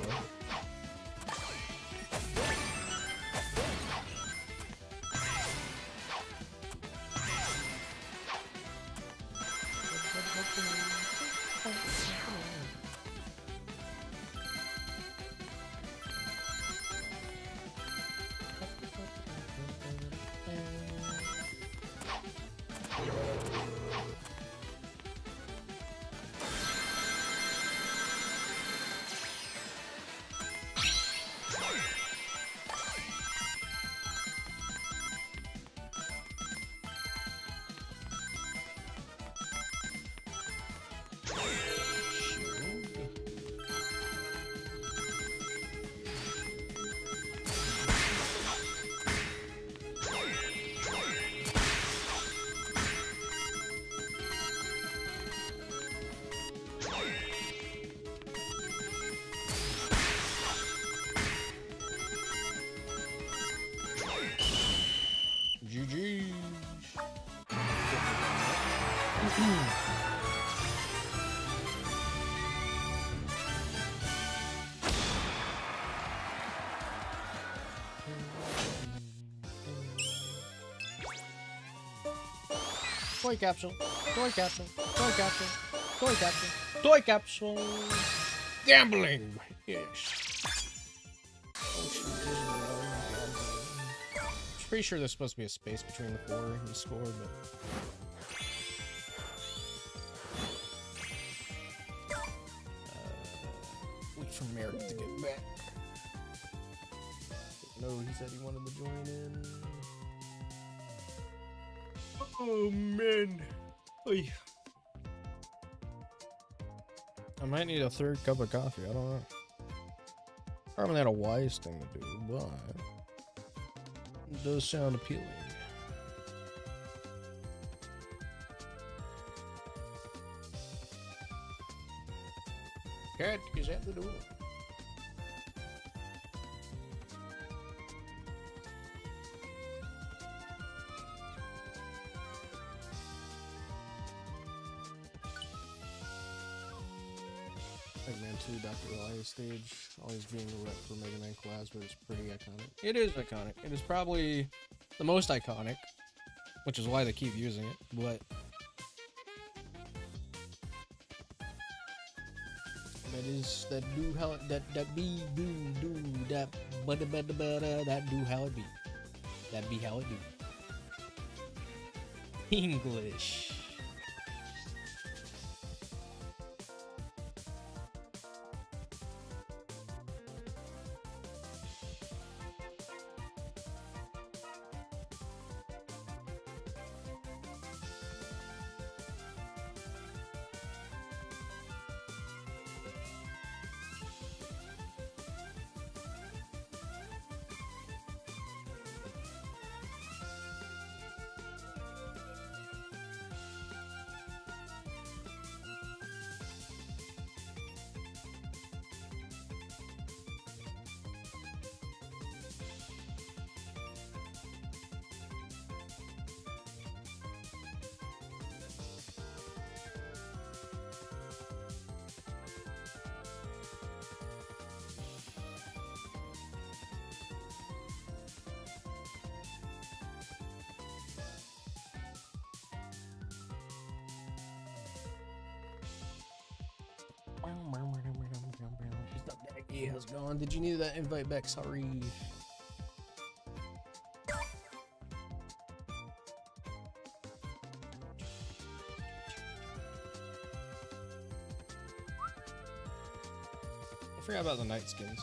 Toy capsule, toy capsule, toy capsule, toy capsule, toy capsule. Gambling, yes. I'm pretty sure there's supposed to be a space between the 4 and the score, but wait for Merrick to get back. No, he said he wanted to join in. Oh man. Oy. I might need a third cup of coffee. I don't know. Probably not a wise thing to do, but it does sound appealing. Cat is at the door. Mega Man 2 Dr. Elias stage, always being a rep for Mega Man collabs, but it's pretty iconic. It is iconic. It is probably the most iconic, which is why they keep using it, but that do how it, that be do that that do how it be. That be how it do. English. Yeah, how's it going? Did you need that invite back? Sorry. I forgot about the night skins.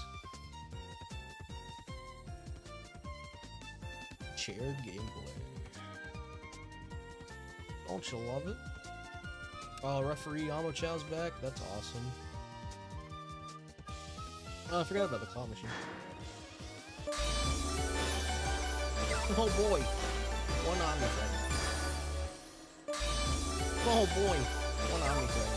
Shared gameplay. Don't you love it? Oh, referee Amo Chow's back. That's awesome. Oh, I forgot about the claw machine. Oh boy! One Omni thing. Oh boy! One Omni thing.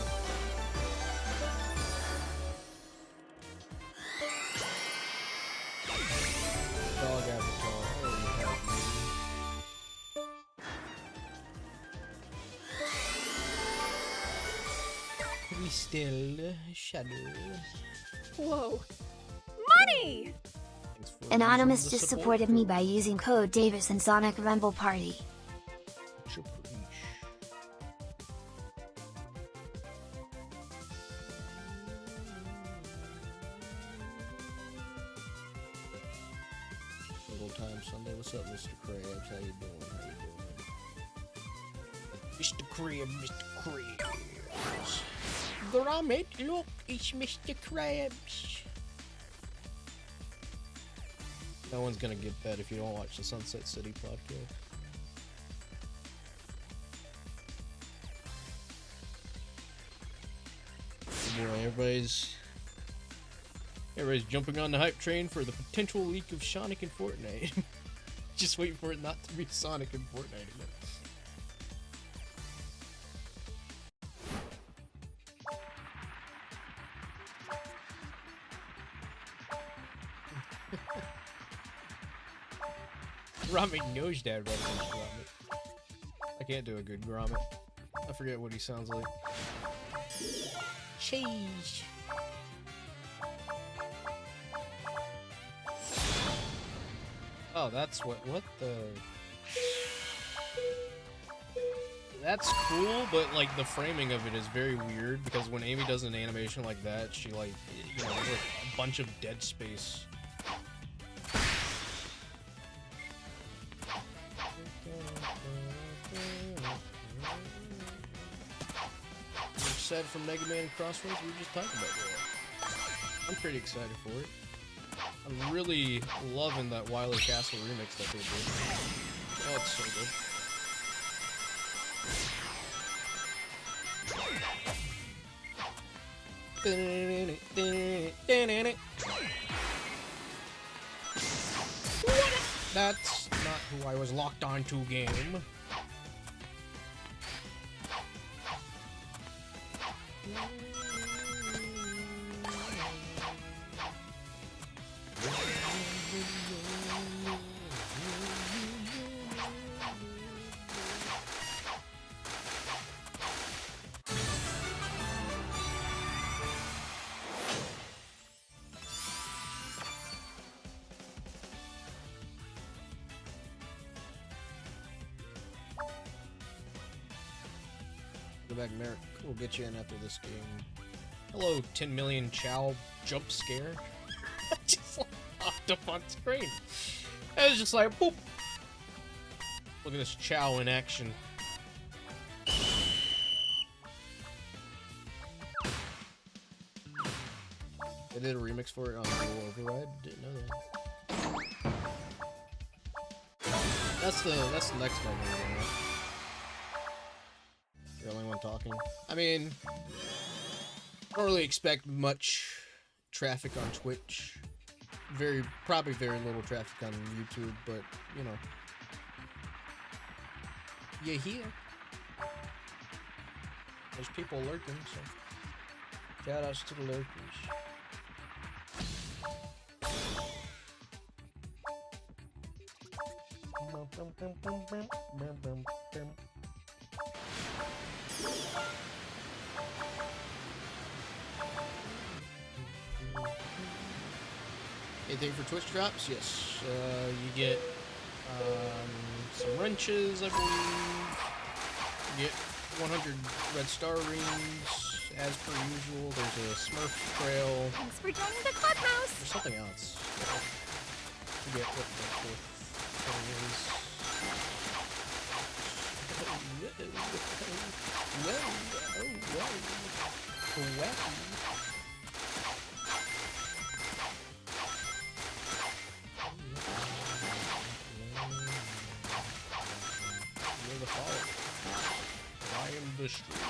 Dog avatar. Oh, you have me. We still shadow. Whoa. Money! Anonymous just supported me by using code Davis in Sonic Rumble Party. Single time Sunday. What's up, Mr. Krabs? How you doing? How you doing? Mr. Krabs, Mr. Krabs. Gromit, look, it's Mr. Krabs. No one's gonna get that if you don't watch the Sunset City podcast. Boy, everybody's jumping on the hype train for the potential leak of Sonic in Fortnite. Just wait for it not to be Sonic in Fortnite again. Gromit knows that, right? Gromit. I can't do a good Gromit. I forget what he sounds like. Cheese. Oh, that's what the... That's cool, but like the framing of it is very weird because when Amy does an animation like that, she like, you know, there's like a bunch of dead space. Excited for Mega Man Crossroads? We were just talking about that. I'm pretty excited for it. I'm really loving that Wily Castle remix that they did. Oh, it's so good. That's not who I was locked onto, game. Go back, Merrick. We'll get you in after this game. Hello, 10 million Chow jump scare. Just like popped up on screen. It was just like, boop. Look at this Chow in action. They did a remix for it on Dual Override. Didn't know that. That's the next one. Right? The only one talking. I mean, I don't really expect much traffic on Twitch. Probably very little traffic on YouTube, but you know, you're here. There's people lurking, so shout outs to the lurkers. Anything for Twitch drops? Yes. You get some wrenches, I believe. You get 100 red star rings, as per usual. There's a Smurf trail. Thanks for joining the clubhouse. There's something else. I forget what the fourth thing is. You're the fall. I am the street.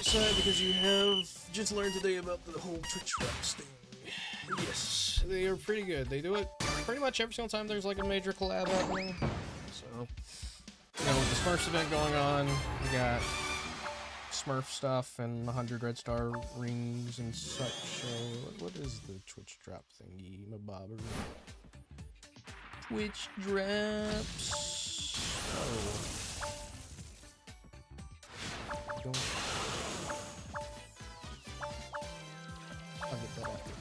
Sad because you have just learned today about the whole Twitch drops thing. Yes, they are pretty good. They do it pretty much every single time there's like a major collab happening. So, you know, with the Smurfs event going on, we got Smurf stuff and 100 red star rings and such. So, what is the Twitch drop thingy, my bobber? Twitch drops. Oh. Don't. I'll get that after.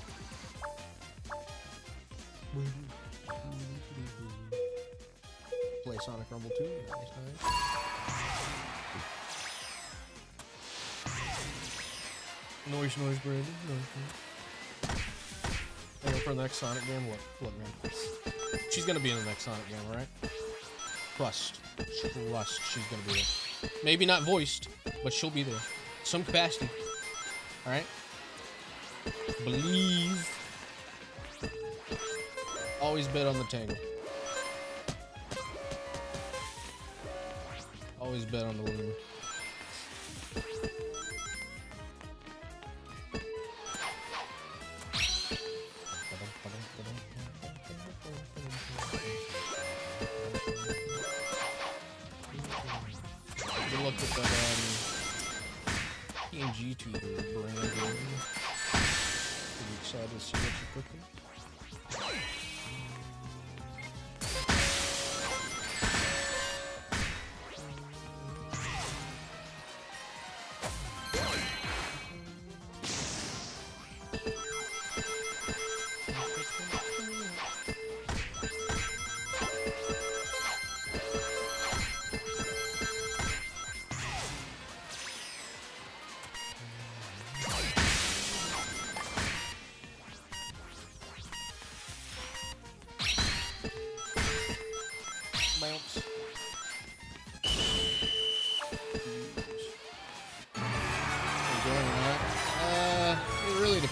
Play Sonic Rumble 2. Nice. Noise, Brandon. And for the next Sonic game, look, man. She's gonna be in the next Sonic game, right? Trust. She's gonna be there. Maybe not voiced, but she'll be there. Some capacity. Alright? Believe. Always bet on the Tangle. Always bet on the Lemur. Good luck with that VTuber brand. Pretty excited to see what you're cooking.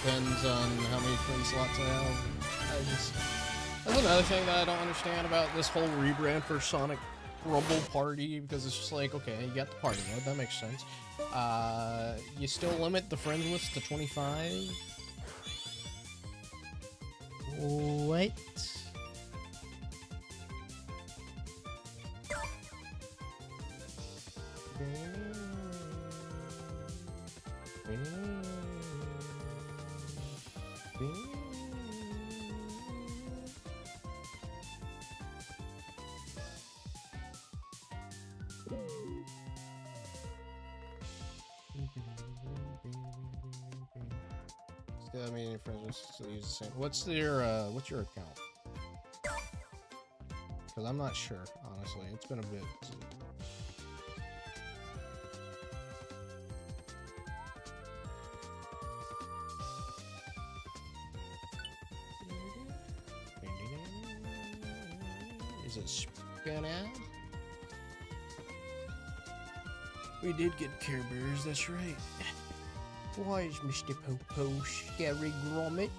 depends on how many coin slots I have. That's another thing that I don't understand about this whole rebrand for Sonic Rumble Party, because it's just like, okay, you got the party mode, that makes sense. You still limit the friends list to 25? What? I mean, your friends will still use the same. What's your account? Because I'm not sure, honestly. It's been a bit. Is it spin out? We did get Care Bears, that's right. Why is Mr. Popo scary grommet?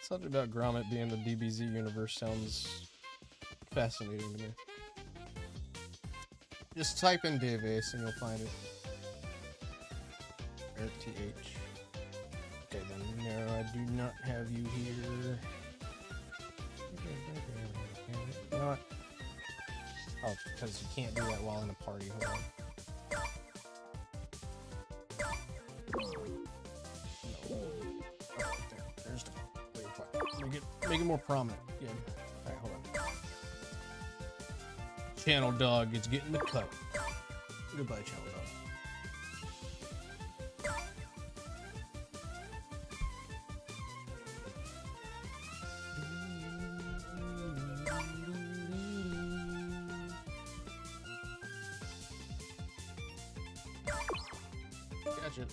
Something about Grommet being the DBZ universe sounds fascinating to me. Just type in Dave Ace and you'll find it. Eric TH. Okay then, no, I do not have you here. You know what? Oh, because you can't do that while in a party. Hold on. No. Oh, there's the. Make it more prominent. Yeah. All right, hold on. Channel Dog is getting the cut. Goodbye, Channel Dog. Gotcha.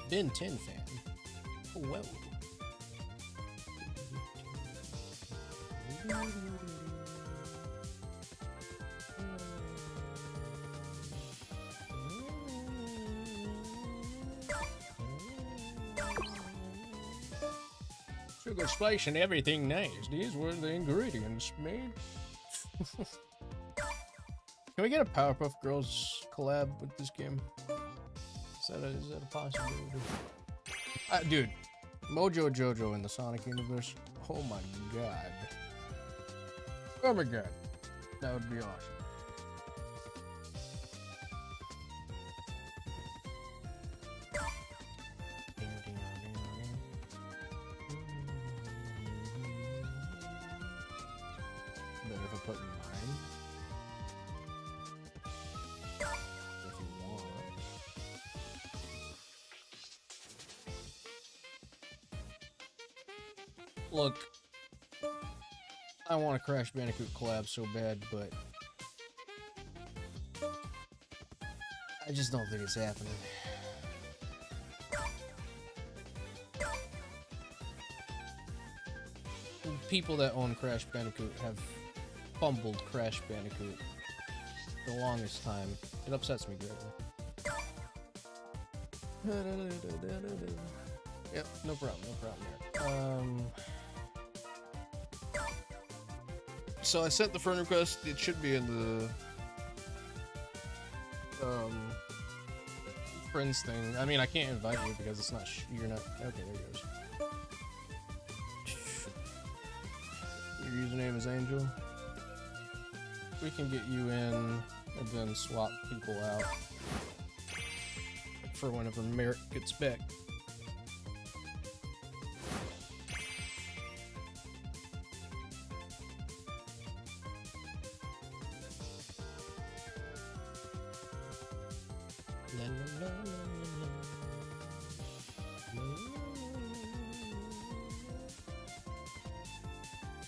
Ben 10 fan. Oh, well. Sugar, spice, and everything nice. These were the ingredients made. Can we get a Powerpuff Girls collab with this game? Is that a possibility? Dude, Mojo Jojo in the Sonic universe. Oh my god. Oh my god. That would be awesome. Better if I put in mine. If you want. Look, I want a Crash Bandicoot collab so bad, but I just don't think it's happening. People that own Crash Bandicoot have fumbled Crash Bandicoot for the longest time. It upsets me greatly. Yep, no problem there. So I sent the friend request. It should be in the friends thing. I mean, I can't invite you because it's not. You're not. Okay, there it goes. Your username is Angel. We can get you in and then swap people out for whenever Merrick gets back.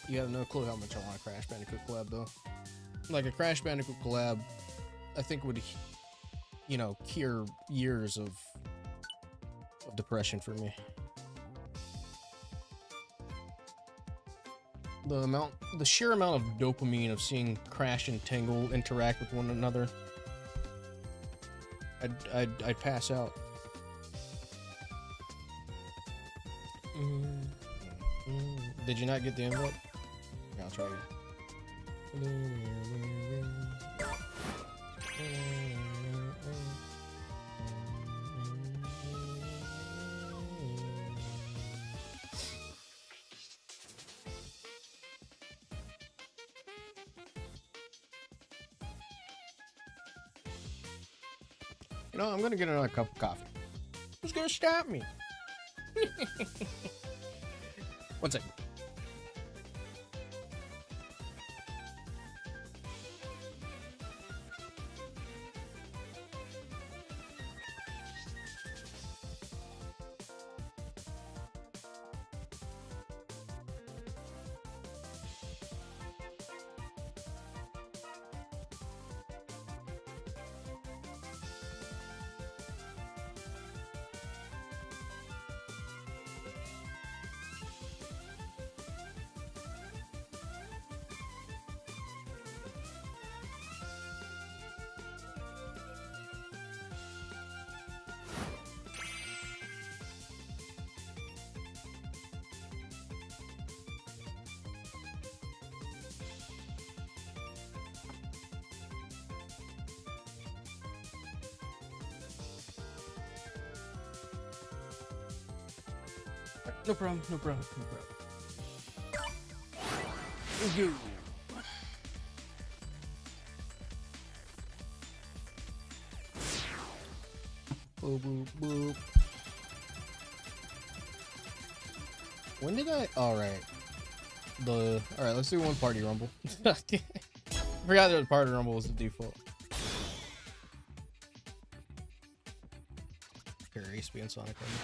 You have no clue how much I want a Crash Bandicoot collab, though. Like, a Crash Bandicoot collab, I think would, you know, cure years of depression for me. the sheer amount of dopamine of seeing Crash and Tangle interact with one another, I'd pass out. Did you not get the invite? Yeah, I'll try again. You know, I'm gonna get another cup of coffee. Who's gonna stop me? One second. No problem, no problem, no problem. Let's go. Boop, boop, boop. When did I? Alright. Alright, let's do one party rumble. I forgot that party rumble was the default. Here, Ace and Sonic Rumble.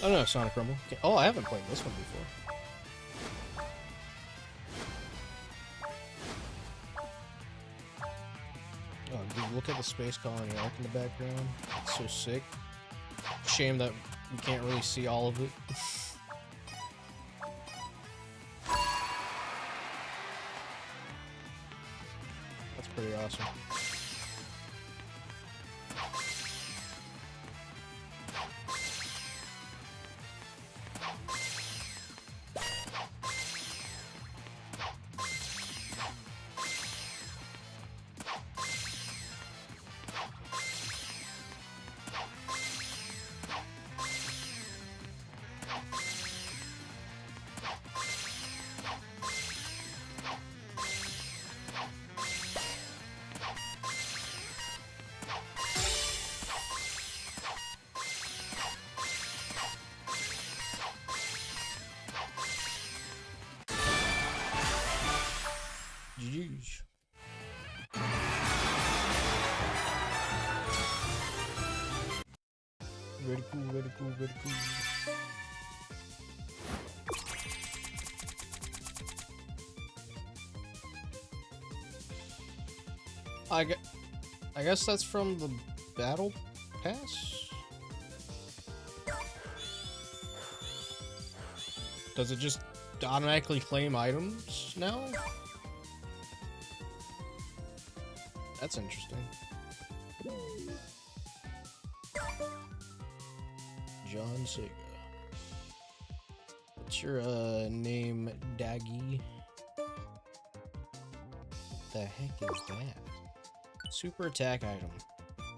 Oh no, Sonic Rumble. Okay. Oh, I haven't played this one before. Oh, dude, look at the space colony arc in the background. It's so sick. Shame that we can't really see all of it. That's pretty awesome. GG's. Very cool, very cool, very cool. I guess that's from the battle pass? Does it just automatically claim items now? That's interesting. John Sega. What's your name, Daggy? The heck is that? Super attack item.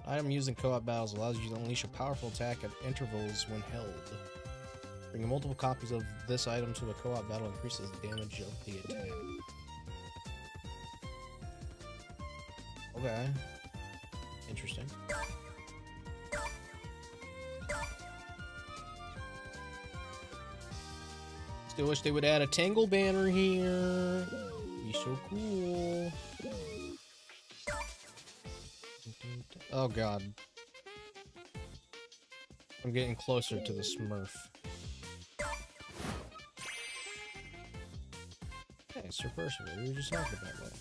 Item used in co-op battles allows you to unleash a powerful attack at intervals when held. Bringing multiple copies of this item to a co-op battle increases the damage of the attack. Okay. Interesting. Still wish they would add a Tangle banner here. Be so cool. Oh god. I'm getting closer to the Smurf. Hey, it's reversible. We were just talking about that.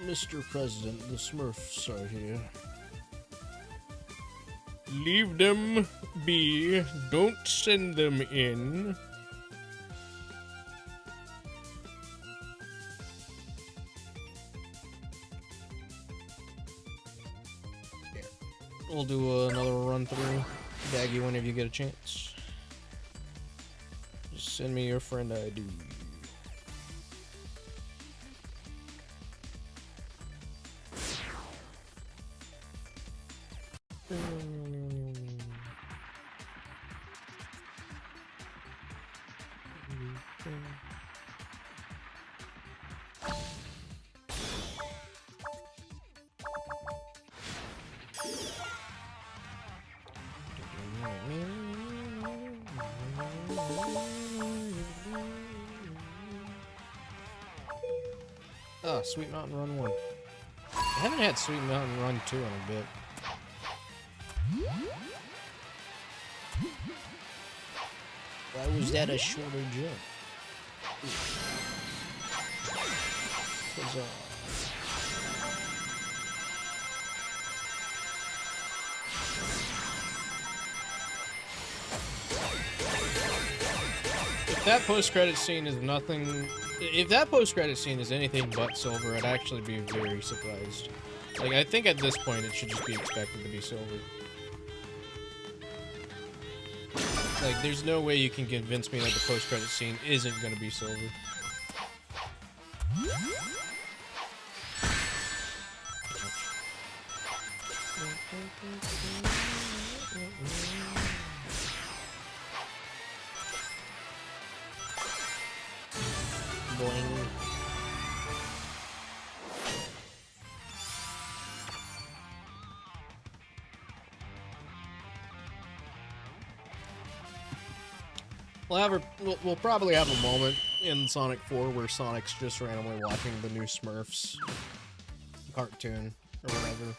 Mr. President, the Smurfs are here. Leave them be. Don't send them in. Here. We'll do another run through. Gag you whenever you get a chance. Just send me your friend ID. Oh, Sweet Mountain Run 1. I haven't had Sweet Mountain Run 2 in a bit. Why was that a shorter jump? If that post-credit scene is nothing... If that post-credit scene is anything but silver, I'd actually be very surprised. Like, I think at this point it should just be expected to be silver. Like, there's no way you can convince me that the post-credit scene isn't gonna be silver. Boing. We'll probably have a moment in Sonic 4 where Sonic's just randomly watching the new Smurfs cartoon or whatever.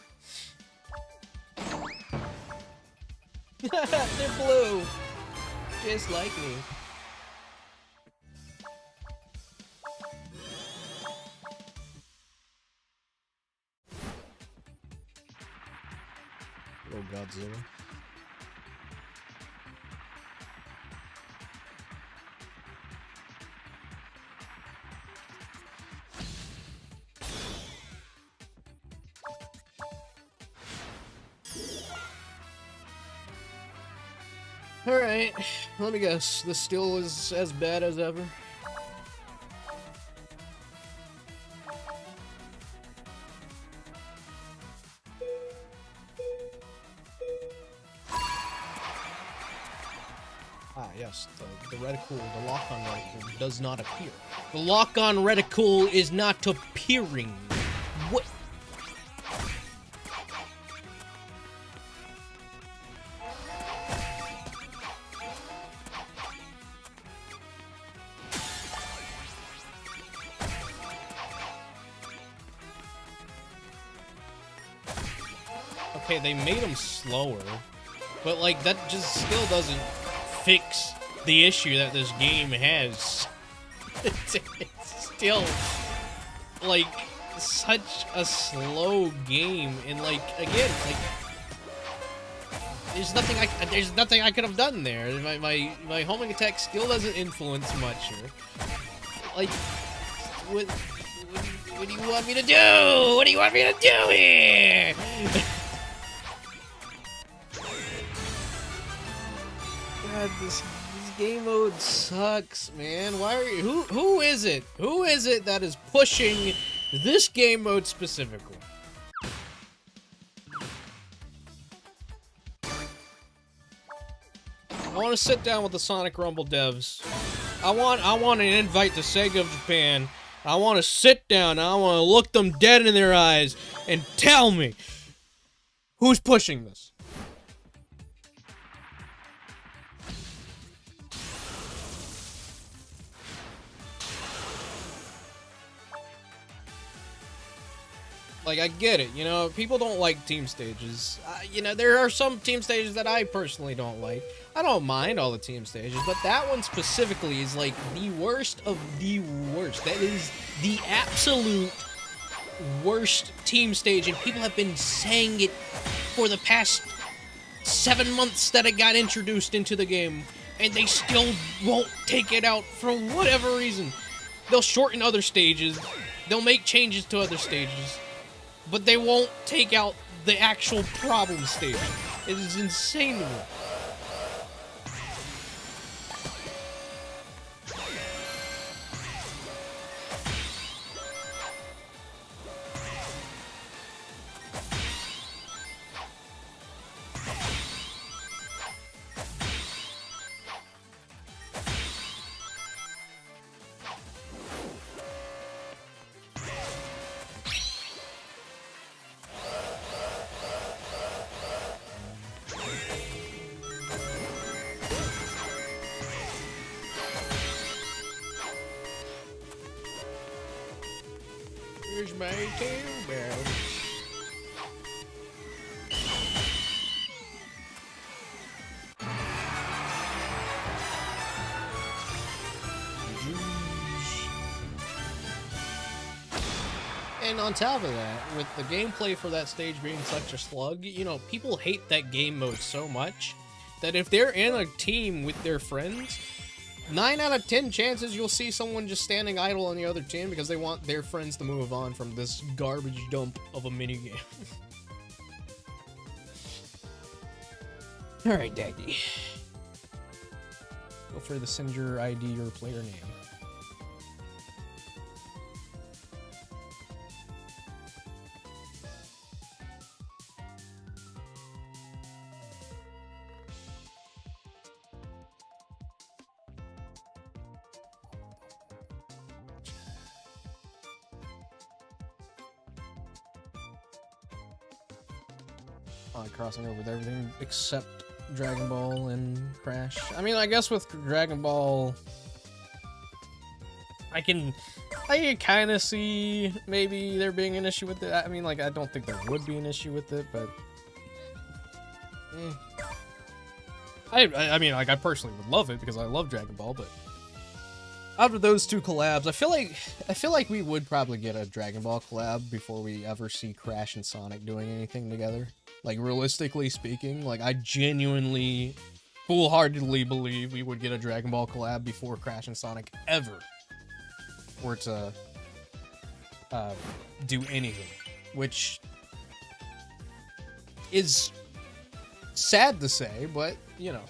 They're blue, just like me. Oh, Godzilla. Alright, let me guess. This still is as bad as ever? Ah, yes, the reticle, the lock-on reticle does not appear. The lock-on reticle is not appearing. What? Okay, they made him slower, but like that just still doesn't fix the issue that this game has. It's still like such a slow game, and like again, like there's nothing I could have done there. My homing attack still doesn't influence much here. Like what do you want me to do? What do you want me to do here? God, this game mode sucks, man. Why are you? Who is it? Who is it that is pushing this game mode specifically? I want to sit down with the Sonic Rumble devs. I want an invite to Sega of Japan. I want to sit down. I want to look them dead in their eyes and tell me who's pushing this. Like, I get it, you know, people don't like team stages. You know, there are some team stages that I personally don't like. I don't mind all the team stages, but that one specifically is, like, the worst of the worst. That is the absolute worst team stage, and people have been saying it for the past 7 months that it got introduced into the game, and they still won't take it out for whatever reason. They'll shorten other stages, they'll make changes to other stages, but they won't take out the actual problem stage. It is insane to me. Here's my tail bell. And on top of that, with the gameplay for that stage being such a slug, you know, people hate that game mode so much that if they're in a team with their friends, 9 out of 10 chances you'll see someone just standing idle on the other team because they want their friends to move on from this garbage dump of a minigame. Alright, Daddy. Feel free to send your ID or player name. Crossing over with everything except Dragon Ball and Crash. I mean, I guess with Dragon Ball, I can kind of see maybe there being an issue with it. I mean, like, I don't think there would be an issue with it, but I mean, like, I personally would love it because I love Dragon Ball, but out of those two collabs, I feel like we would probably get a Dragon Ball collab before we ever see Crash and Sonic doing anything together. Like, realistically speaking, like, I genuinely, full-heartedly believe we would get a Dragon Ball collab before Crash and Sonic ever were to do anything, which is sad to say, but, you know.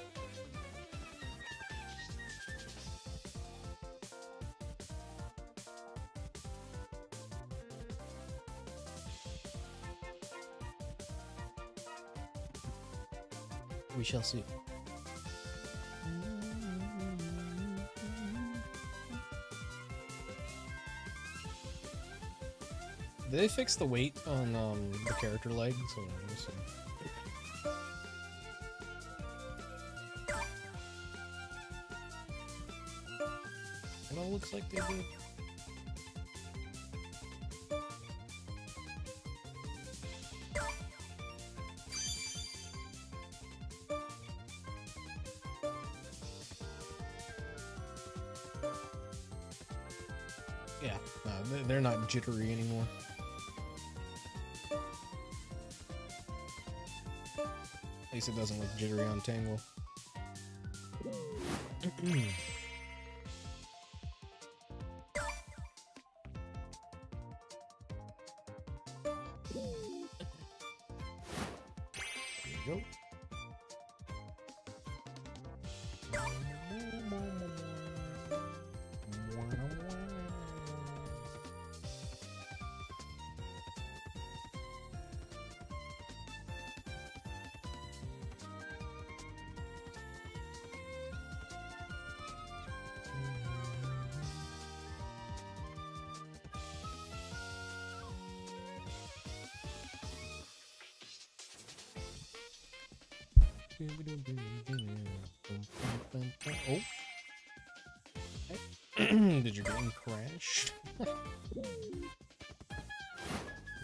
We shall see. Did they fix the weight on the character legs? Hold on, let me see. It all looks like they did. Yeah, no, they're not jittery anymore. At least it doesn't look jittery on Tangle. There you go. Oh. Did your game crash? The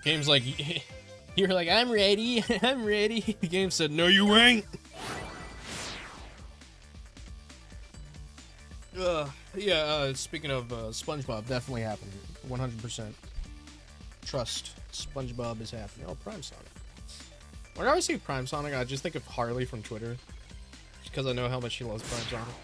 game's like, you're like, I'm ready, I'm ready. The game said, no, you ain't. Yeah, speaking of SpongeBob, definitely happened. 100%. Trust. SpongeBob is happy. Oh, Prime Sonic. Whenever I see Prime Sonic, I just think of Harley from Twitter. Because I know how much she loves Prime Sonic.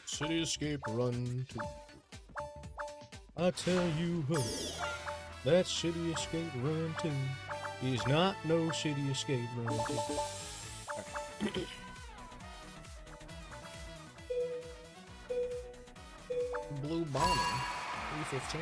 City Escape Run 2. I tell you what, that City Escape Run 2 is not no City Escape Run 2. Right. Blue Bomber, 315.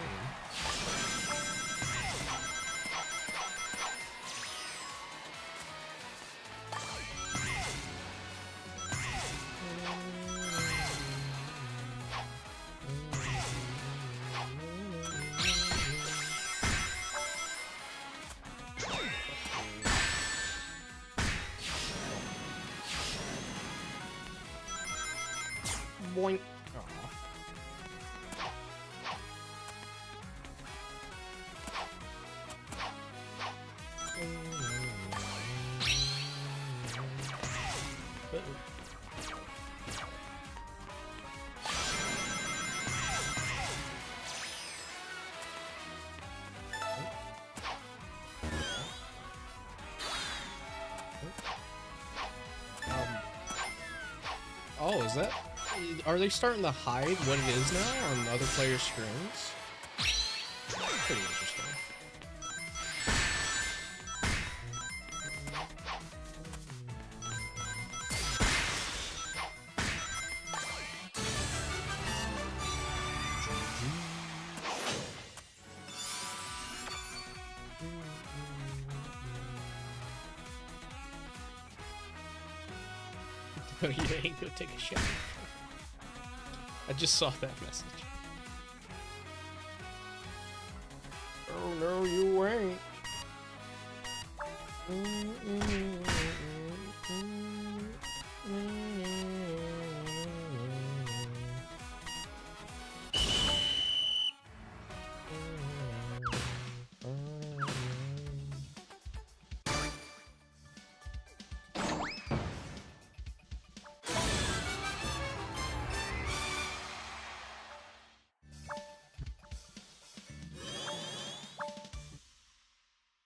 Boink. Oh, is that? Are they starting to hide what it is now on other players' screens? Pretty interesting. You ain't gonna take a shot. I just saw that message. Oh no, you ain't.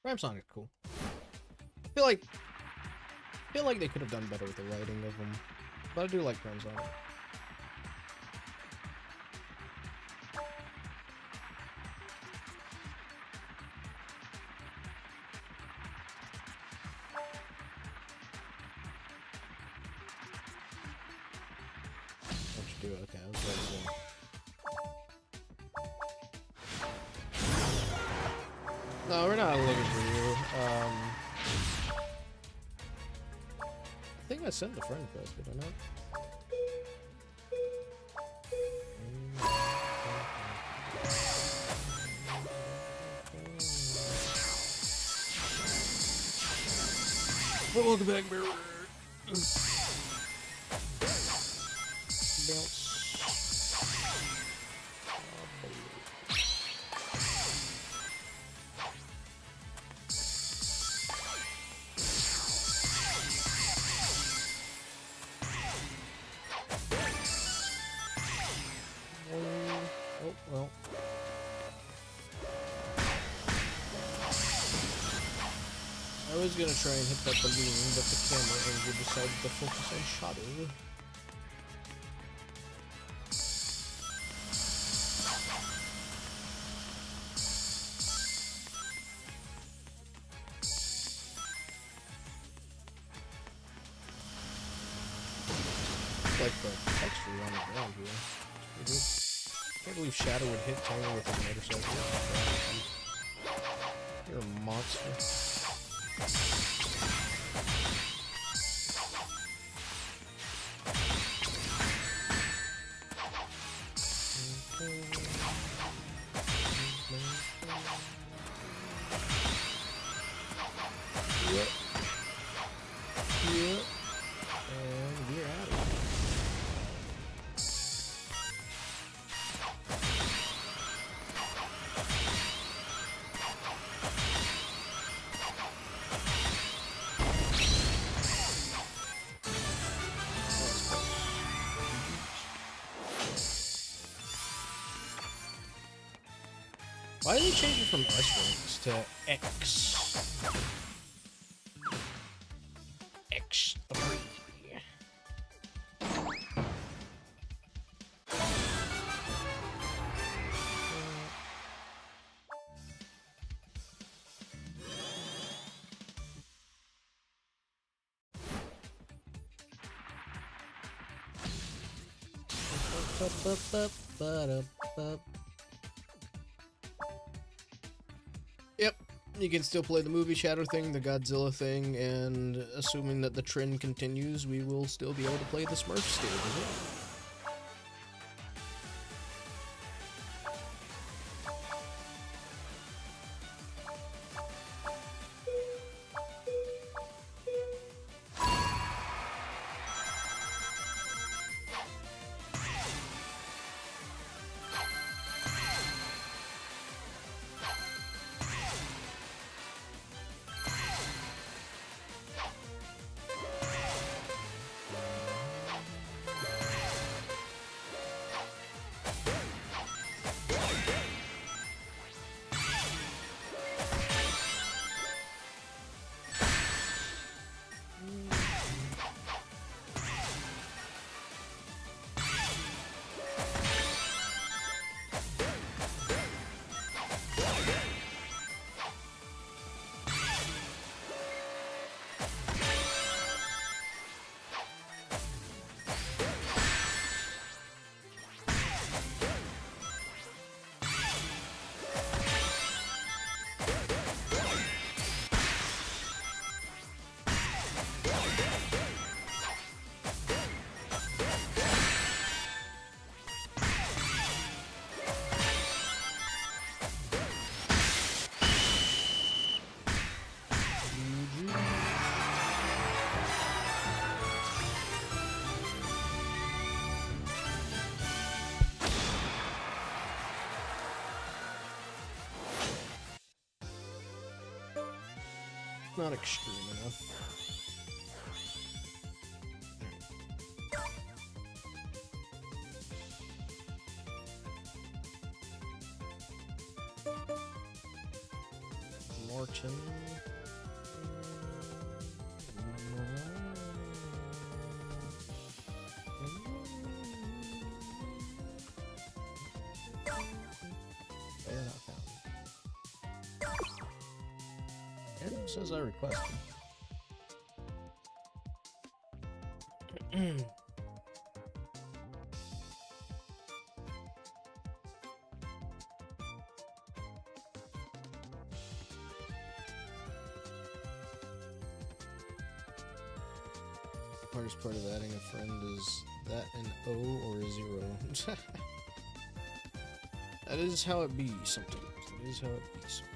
Prime Sonic, cool. I feel like they could have done better with the writing of them, but I do like Prime Sonic. What you do? Okay, I was about to say. No, we're not looking for you. I think I sent the friend request, did I not? Well, welcome back, Mirror. Bounce. Well. I was gonna try and hit that balloon, but the camera angle decided to focus on shadow. Like the texture on the ground here. It's pretty good. I can't believe Shadow would hit Tangle with a motorcycle. You're a monster. Yep. Yep. And we're out of here. Why did they change it from S ranks to X? X3. Yep, you can still play the movie shadow thing, the Godzilla thing, and assuming that the trend continues, we will still be able to play the Smurf stage as well. Not extreme enough. Morton. They're not found. It says I requested. The hardest part of adding a friend is that an O or a 0. That is how it be sometimes. That is how it be sometimes.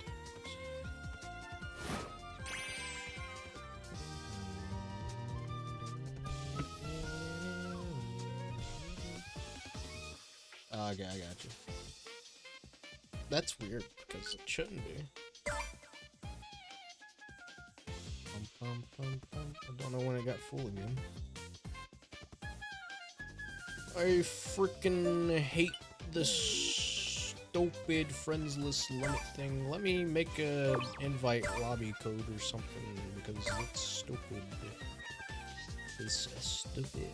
Okay, I got you. That's weird, because it shouldn't be. I don't know when it got full again. I freaking hate this stupid friendsless limit thing. Let me make a invite lobby code or something, because it's stupid. It's stupid.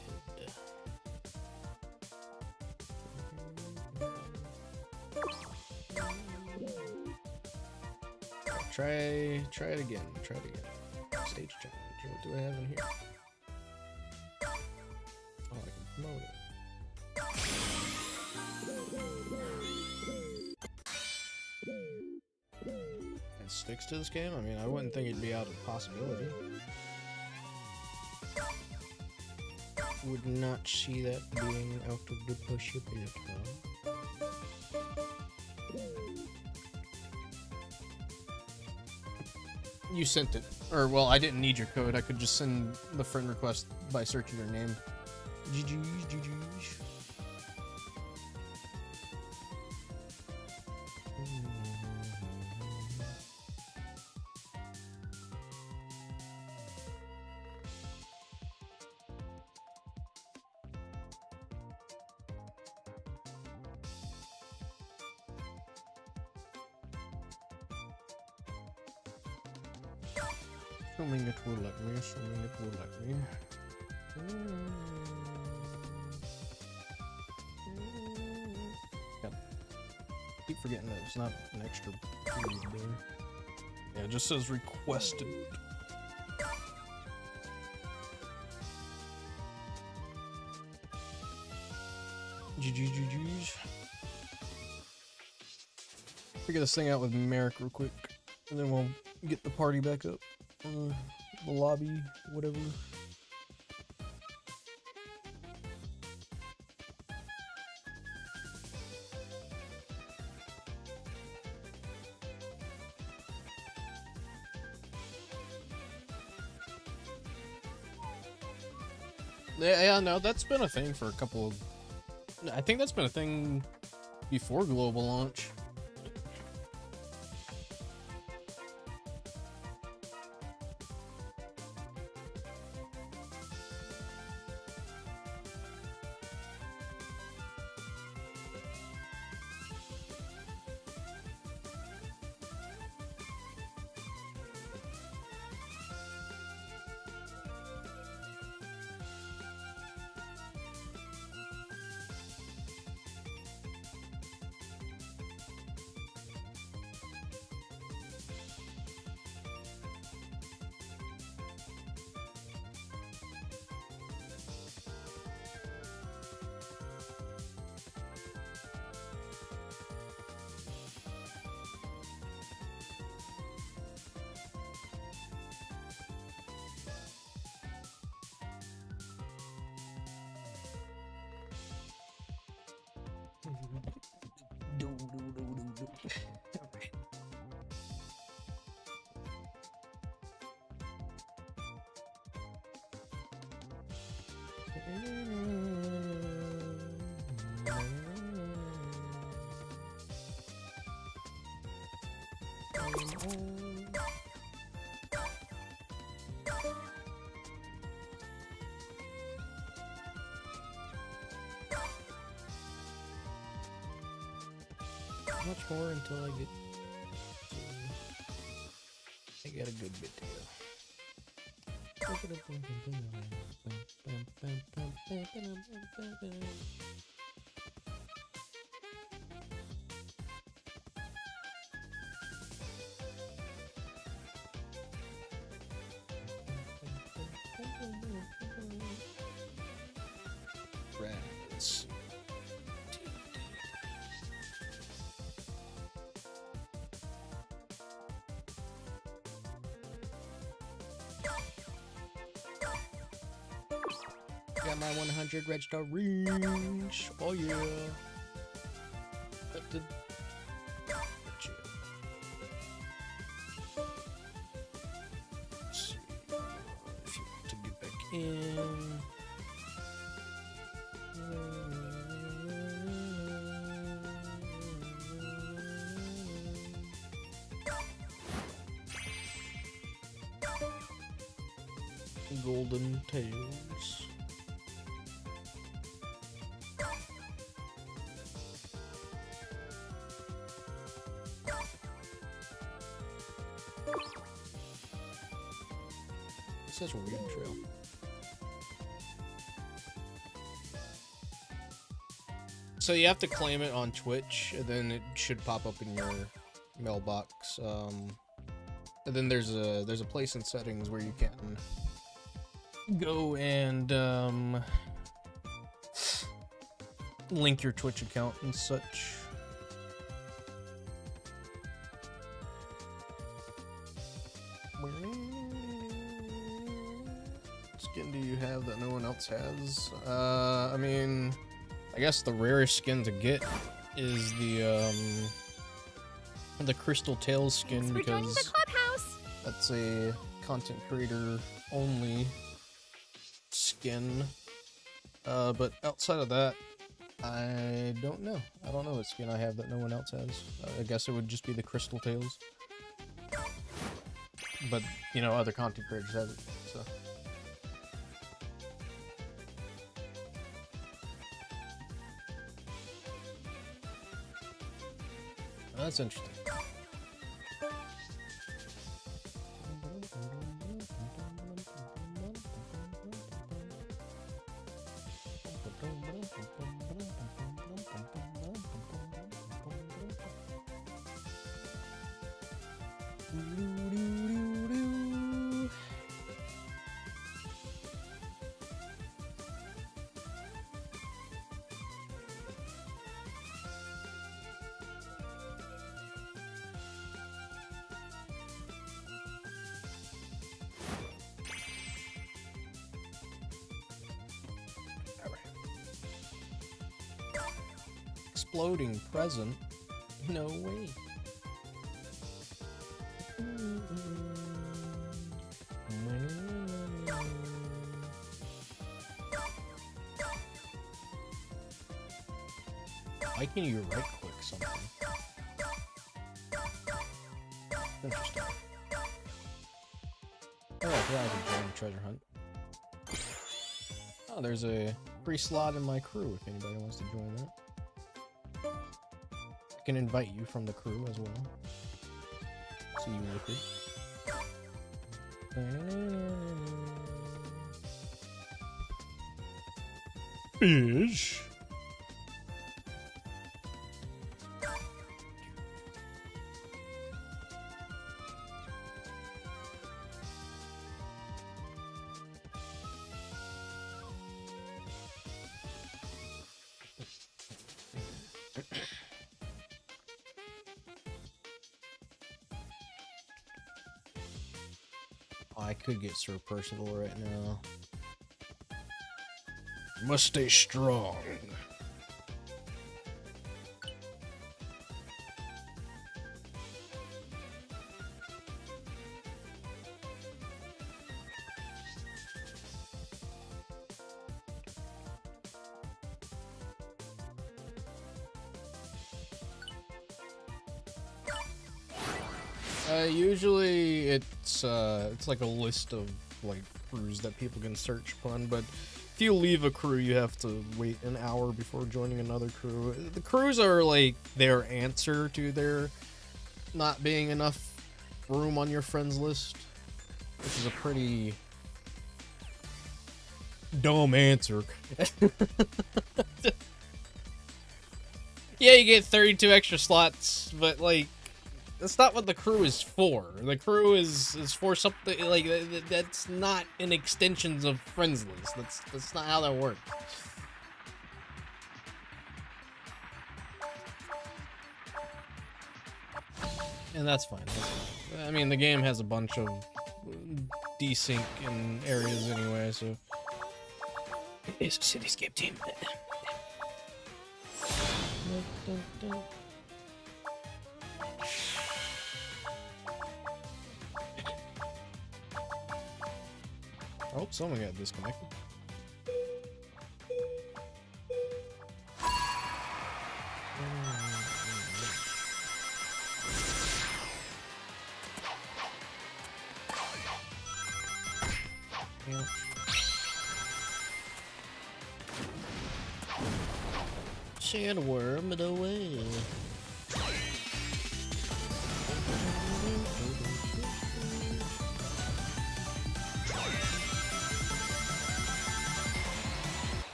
Try it again. Try it again. Stage challenge. What do I have in here? Oh, I can promote it. It sticks to this game? I mean, I wouldn't think it'd be out of possibility. Would not see that being out of the possibility. You sent it. Or, well, I didn't need your code. I could just send the friend request by searching your name. GG's. Assuming it will let me, assuming it will let me. Yep. Keep forgetting that it's not an extra period there. Yeah, it just says requested. GG's. Figure this thing out with Merrick real quick, and then we'll get the party back up. The lobby, whatever. Yeah, no, that's been a thing for a couple of... I think that's been a thing before global launch. Much more until I get I got a good bit to go. Rats. Got my 100 red star range. Oh yeah. That did. Gotcha. Let's see. If you want to get back in. Golden tails. It's such a weird trail. So you have to claim it on Twitch, and then it should pop up in your mailbox. And then there's a place in settings where you can go and link your Twitch account and such. What skin do you have that no one else has? I mean, I guess the rarest skin to get is the Crystal Tails skin, because the clubhouse. that's a content creator only skin. But outside of that, I don't know. I don't know what skin I have that no one else has. I guess it would just be the Crystal Tails. But, you know, other content creators have it, so. That's interesting. Exploding present? No way. Why can you right click something? Interesting. Oh, yeah, I can join the treasure hunt. Oh, there's a free slot in my crew if anybody wants to join that. I can invite you from the crew as well. See you with it. Fish. I could get Sir Percival right now. Must stay strong. Usually it's like a list of like crews that people can search upon, but if you leave a crew, you have to wait an hour before joining another crew. The crews are like their answer to there not being enough room on your friends list, which is a pretty dumb answer. Yeah, you get 32 extra slots, but like that's not what the crew is for. The crew is for something like that's not an extension of friends list. That's not how that works. And that's fine. I mean, the game has a bunch of desync in areas anyway, so it's a cityscape team. Oh, someone got disconnected. Yeah. Sandworm it away.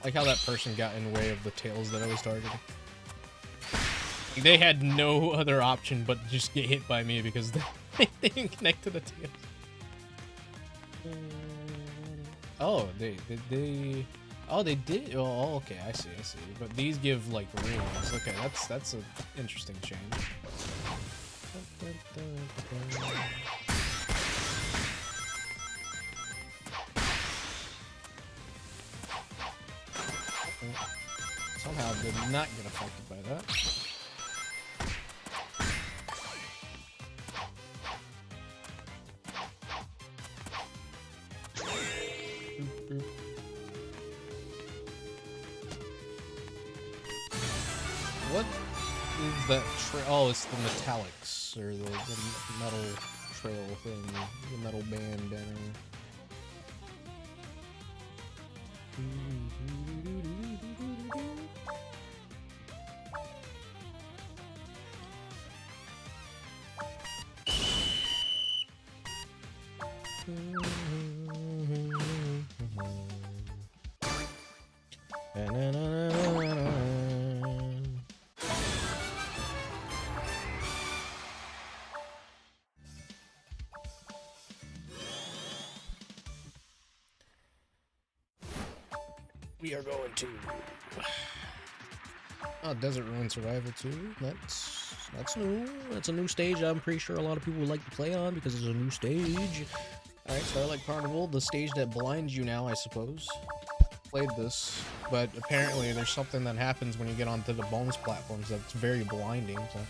Like how that person got in the way of the tails that I was targeting. They had no other option but to just get hit by me because they didn't connect to the tails. Oh, they did. Oh, okay, I see. But these give like rings. Okay, that's an interesting change. Somehow did not get affected by that. What is that trail? Oh, it's the metallics, or the metal trail thing, the metal band down there. we are going to Desert Ruin Survival 2. That's new. That's a new stage I'm pretty sure a lot of people would like to play on because it's a new stage. Alright, Starlight Carnival, the stage that blinds you now, I suppose. Played this, but apparently there's something that happens when you get onto the bonus platforms that's very blinding, so.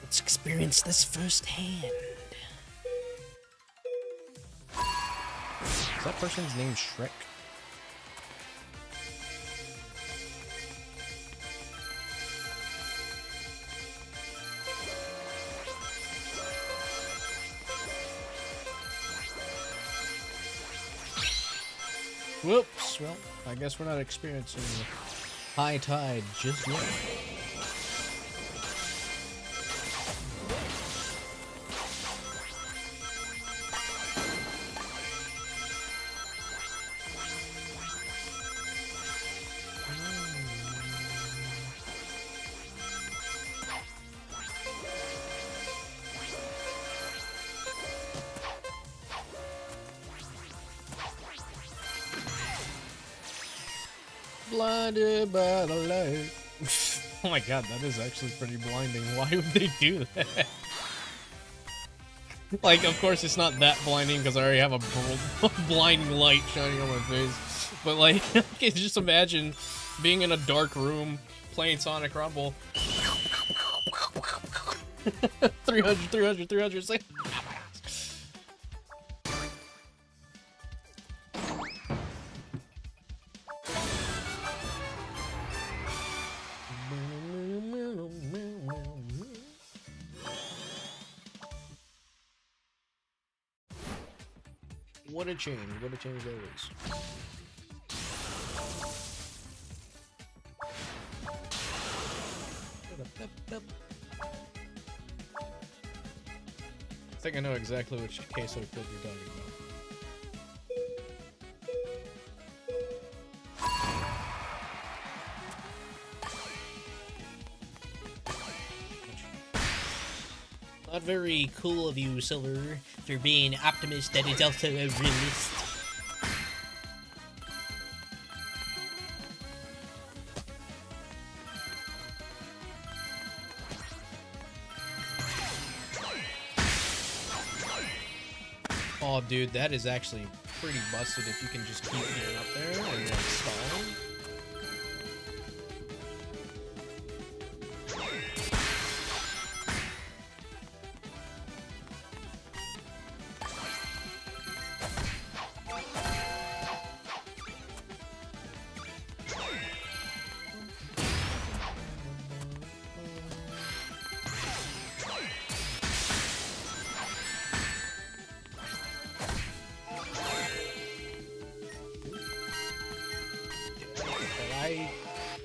Let's experience this firsthand. Is that person's name Shrek? Whoops, well, I guess we're not experiencing the high tide just yet. Blinded by the light. Oh my god, that is actually pretty blinding. Why would they do that? Like, of course it's not that blinding because I already have a blinding light shining on my face. But like, I can just imagine being in a dark room playing Sonic Rumble. 300, it's like... What a change always. I think I know exactly which queso clip you're talking about. Not very cool of you, Silver, for being an optimist that is also a realist. Oh, dude, that is actually pretty busted if you can just keep getting up there and like stalling.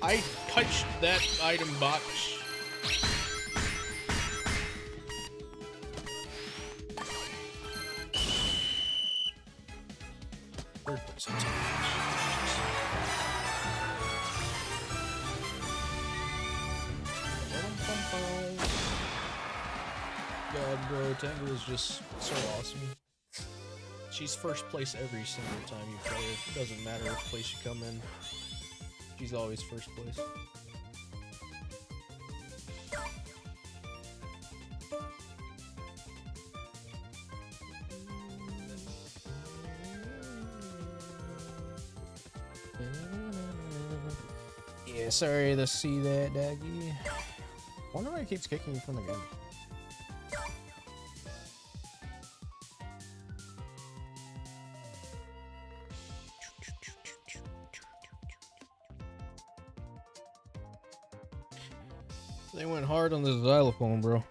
I touched that item box. Third place. God, bro, Tangle is just so awesome. She's first place every single time you play her. It doesn't matter which place you come in. She's always first place. Yeah, sorry to see that, Daggy. Wonder why it keeps kicking you from the game. They went hard on the xylophone, bro.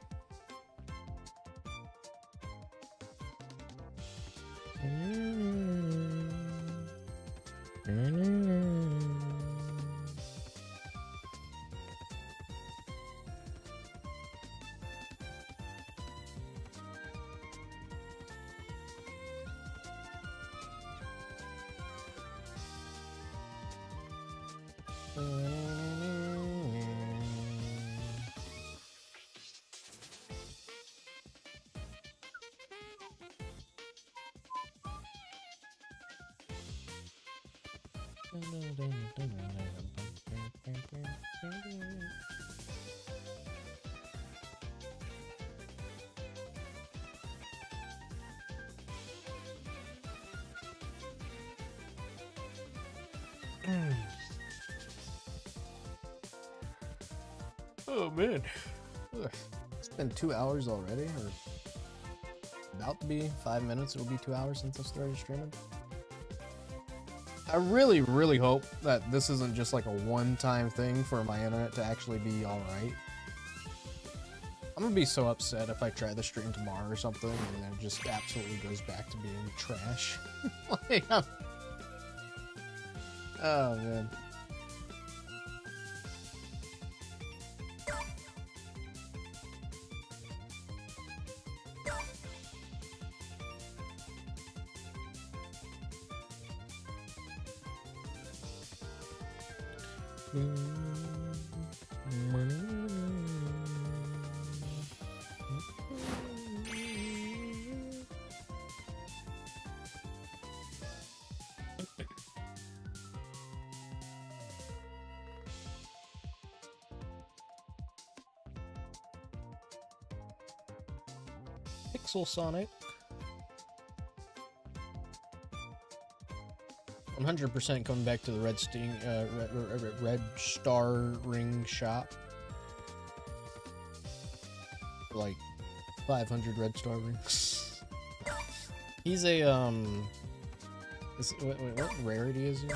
Oh man, ugh. It's been 2 hours already, or about to be 5 minutes. It'll be 2 hours since I started streaming. I really, really hope that this isn't just like a one-time thing for my internet to actually be alright. I'm gonna be so upset if I try the stream tomorrow or something and then it just absolutely goes back to being trash. Like, oh man. Pixel Sonic. 100% coming back to the Red Star Ring shop. For like 500 Red Star rings. He's a wait, what rarity is he?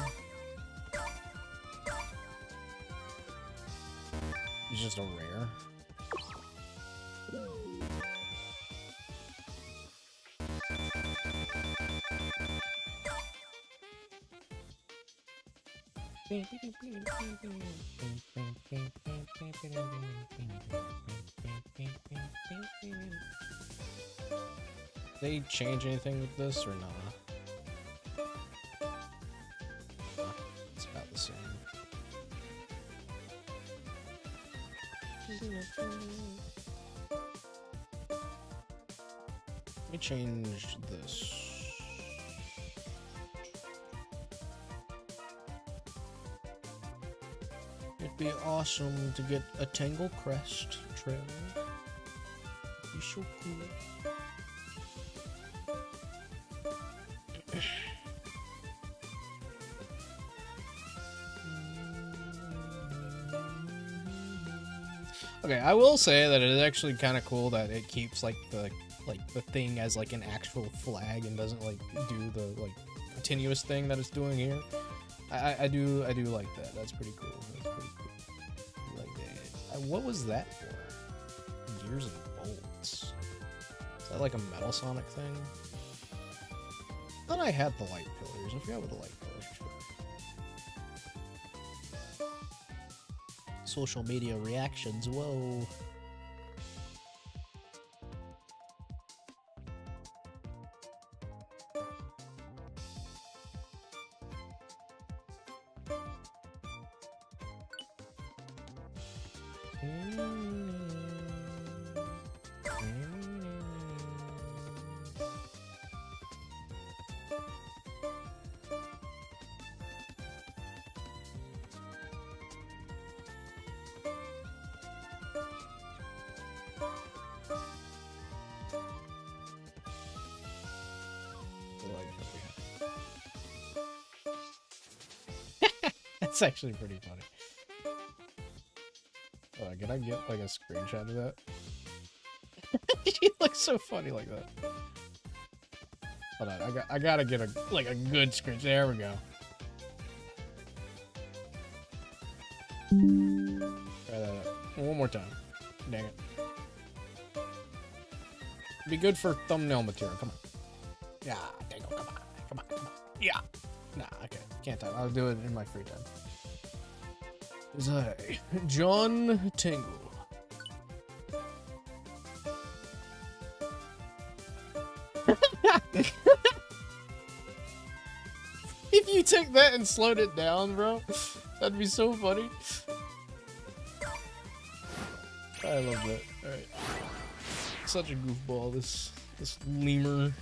He's just a rare. They change anything with this or not? It's about the same. Let me change this. It'd be awesome to get a Tangle crest trailer. It'd be so cool. Okay, I will say that it is actually kind of cool that it keeps like the thing as like an actual flag and doesn't like do the like continuous thing that it's doing here. I do like that. That's pretty cool. That's pretty cool. Like that. What was that for? Gears and bolts. Is that like a Metal Sonic thing? I thought I had the light pillars. I forgot what the light pillars were. Social media reactions. Whoa. That's actually pretty funny. Can I get like a screenshot of that? She looks so funny like that. Hold on, I gotta get a good screenshot. There we go. Try that out. One more time. Dang it. Be good for thumbnail material. Come on. Yeah, Tangle. Come on. Come on. Come on. Yeah. Nah, okay. Can't type. I'll do it in my free time. Is I, John Tangle. If you take that and slowed it down, bro, that'd be so funny. I love that. Alright. Such a goofball, this lemur.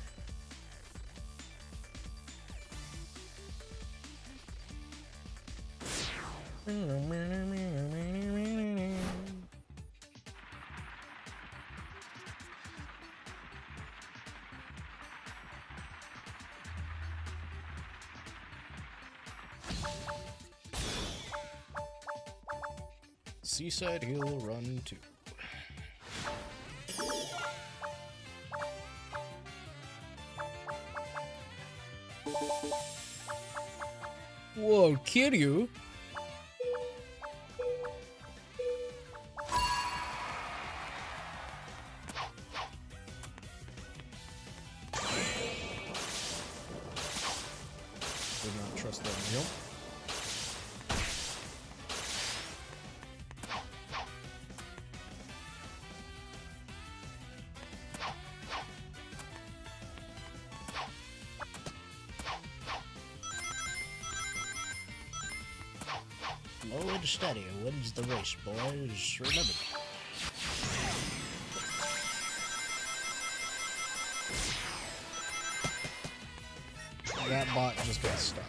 Seaside Hill Run 2. Whoa, Kiryu! Did not trust that meal. Slow and steady wins the race, boys. Remember. That bot just got stuck.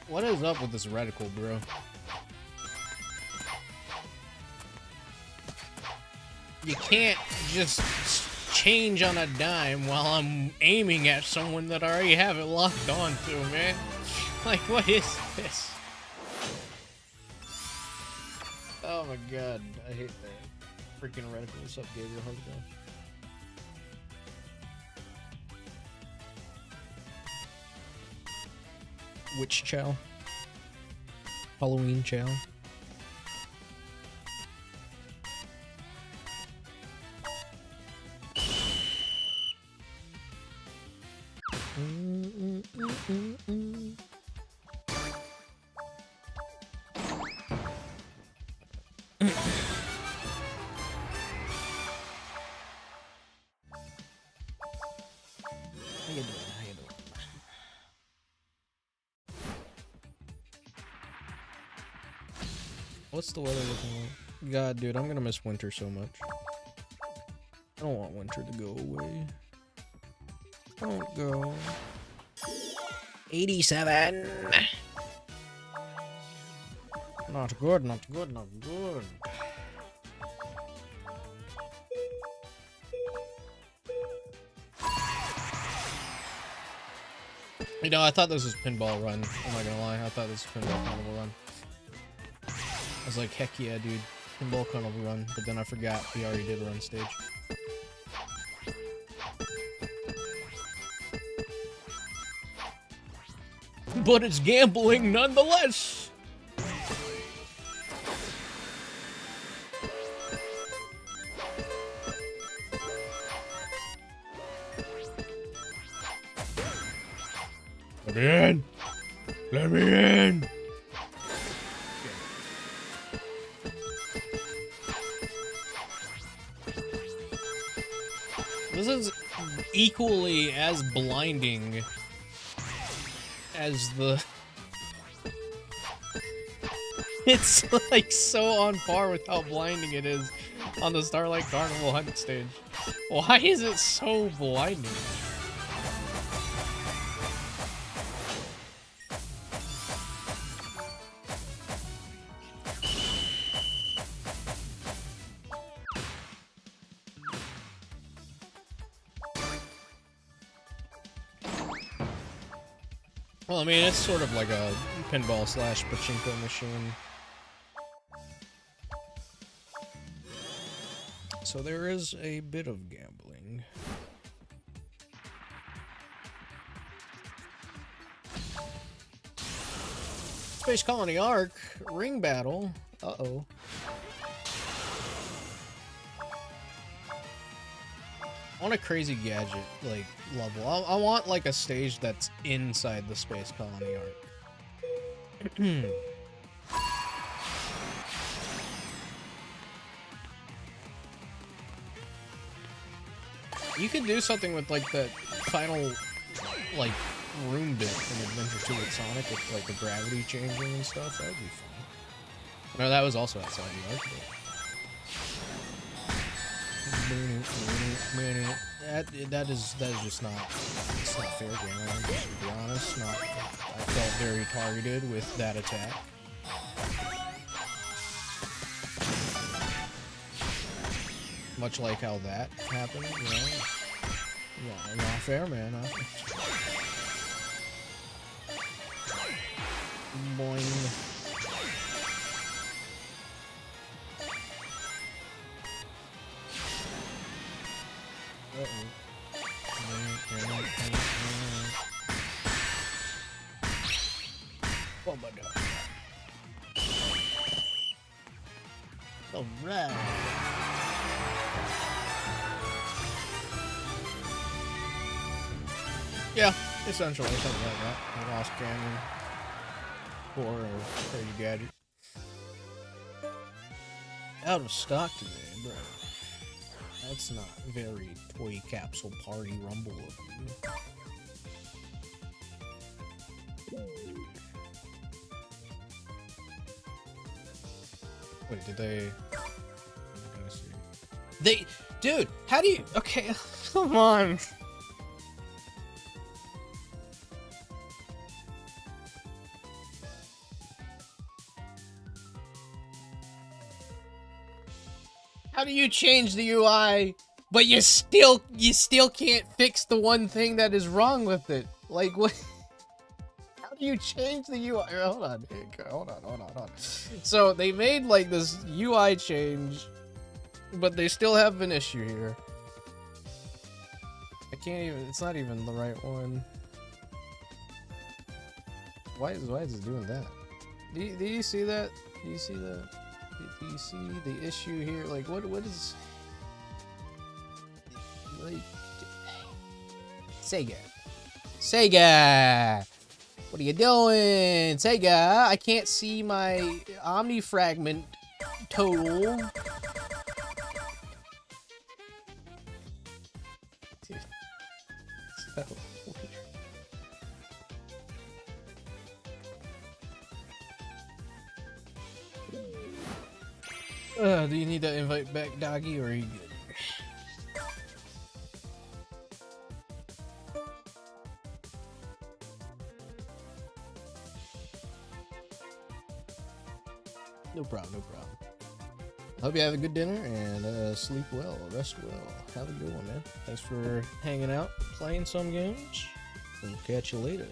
What is up with this reticle, bro? You can't just change on a dime while I'm aiming at someone that I already have it locked on to, man. Like, what is this? Oh my god, I hate that. Freaking reticle. What's up, Gabriel? How's it going? Witch Chow? Halloween Chow? What's the weather looking like? God, dude, I'm gonna miss winter so much. I don't want winter to go away. Don't go. 87. Not good, not good, not good. You know, I thought this was Pinball Run. I'm not gonna lie, I thought this was Pinball Carnival Run. I was like, heck yeah, dude. Pinball Carnival Run. But then I forgot we already did Run stage. But it's gambling nonetheless! Let me in! Let me in! This is equally as blinding as the... It's like so on par with how blinding it is on the Starlight Carnival Hunt stage. Why is it so blinding? Well, I mean, it's sort of like a pinball slash pachinko machine. So there is a bit of gambling. Space Colony Arc, ring battle. Uh-oh. I want a crazy gadget, like, level. I want, like, a stage that's inside the Space Colony Arc. You could do something with, like, the final, like, room bit in Adventure 2 with Sonic, with, like, the gravity changing and stuff. That would be fun. No, that was also outside the arc, but... That is just not. It's not fair game. To be honest, I felt very targeted with that attack. Much like how that happened, you know. Yeah, not fair, man. Boing. Oh my god. Alright. Yeah, essentially something like that. I lost Canyon. Or Crazy Gadget. Out of stock today, bro. That's not very Toy Capsule Party Rumble of you. Wait, did they... I'm see. They... Dude, how do you... Okay, come on. How do you change the UI, but you still can't fix the one thing that is wrong with it? Like, what? How do you change the UI? Hold on. So they made like this UI change, but they still have an issue here. I can't even. It's not even the right one. Why is it doing that? Do you see that? Do you see that? Do you see the issue here? Like, what is... Like... Sega! What are you doing? Sega! I can't see my Omni Fragment total. Dude. So weird. Do you need to invite back Doggy, or are you good? No problem, no problem. Hope you have a good dinner and sleep well, rest well. Have a good one, man. Thanks for hanging out, playing some games. We'll catch you later.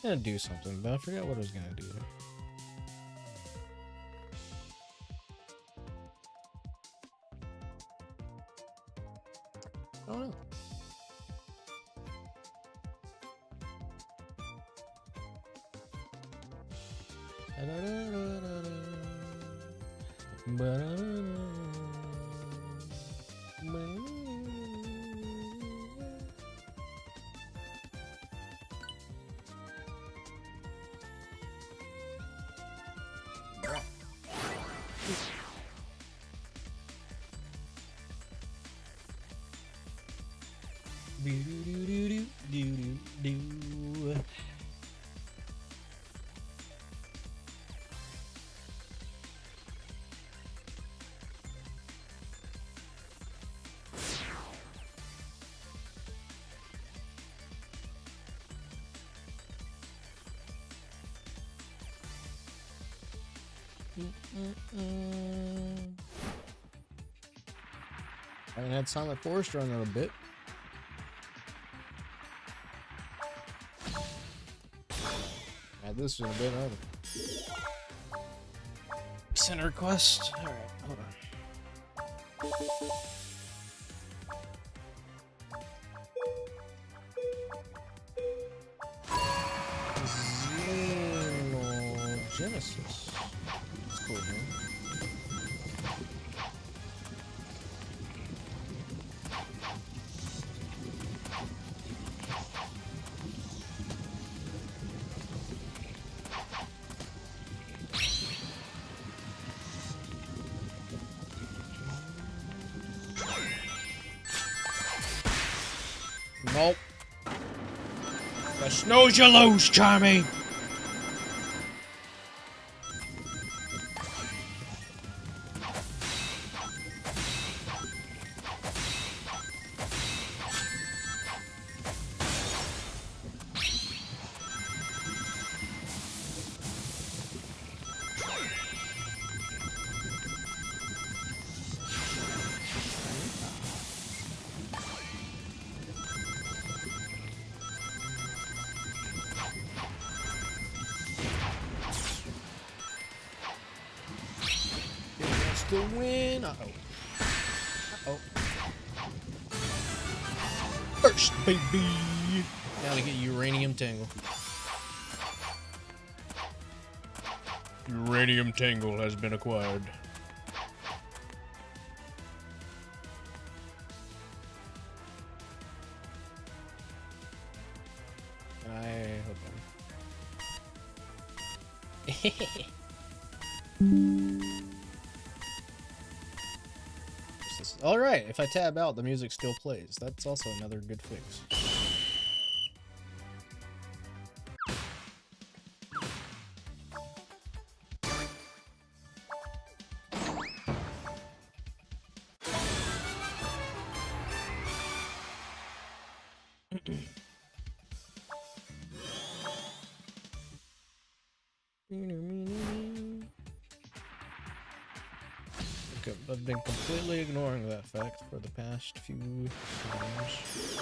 Gonna do something, but I forgot what I was gonna do. Oh no. I haven't had Sonic Forest run in a bit. Had this in a bit either. Center quest. Alright, hold on. Genesis. That's cool, man. Nope. The snooze you lose, Charmy! To win. Uh-oh. Uh-oh. First, baby. Gotta get uranium tangle. Uranium Tangle has been acquired. I hope all right, if I tab out, the music still plays. That's also another good fix. I've been completely ignoring that fact for the past few times.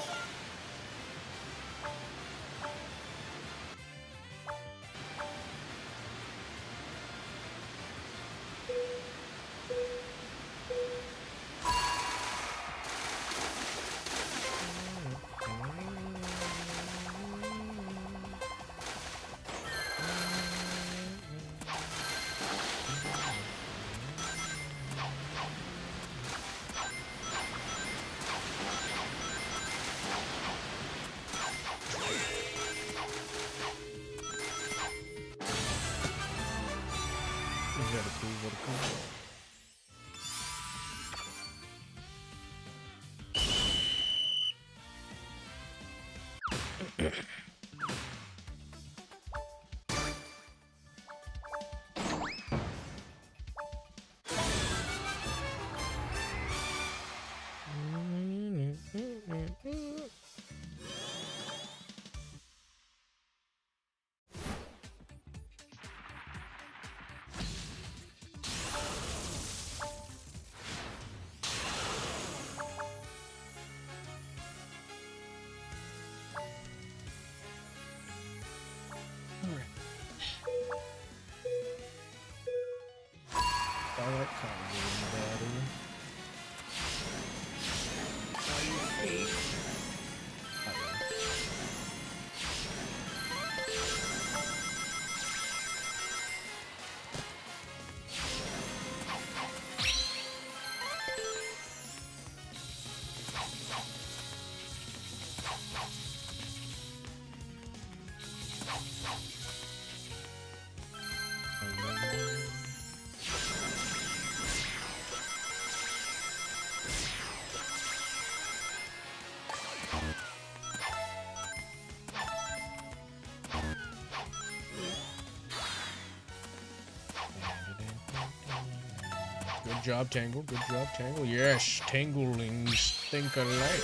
Good job, Tangle. Good job, Tangle. Yes, Tanglings think alike.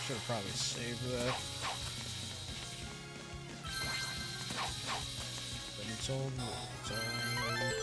Should have probably saved that. But it's all good. It's all okay.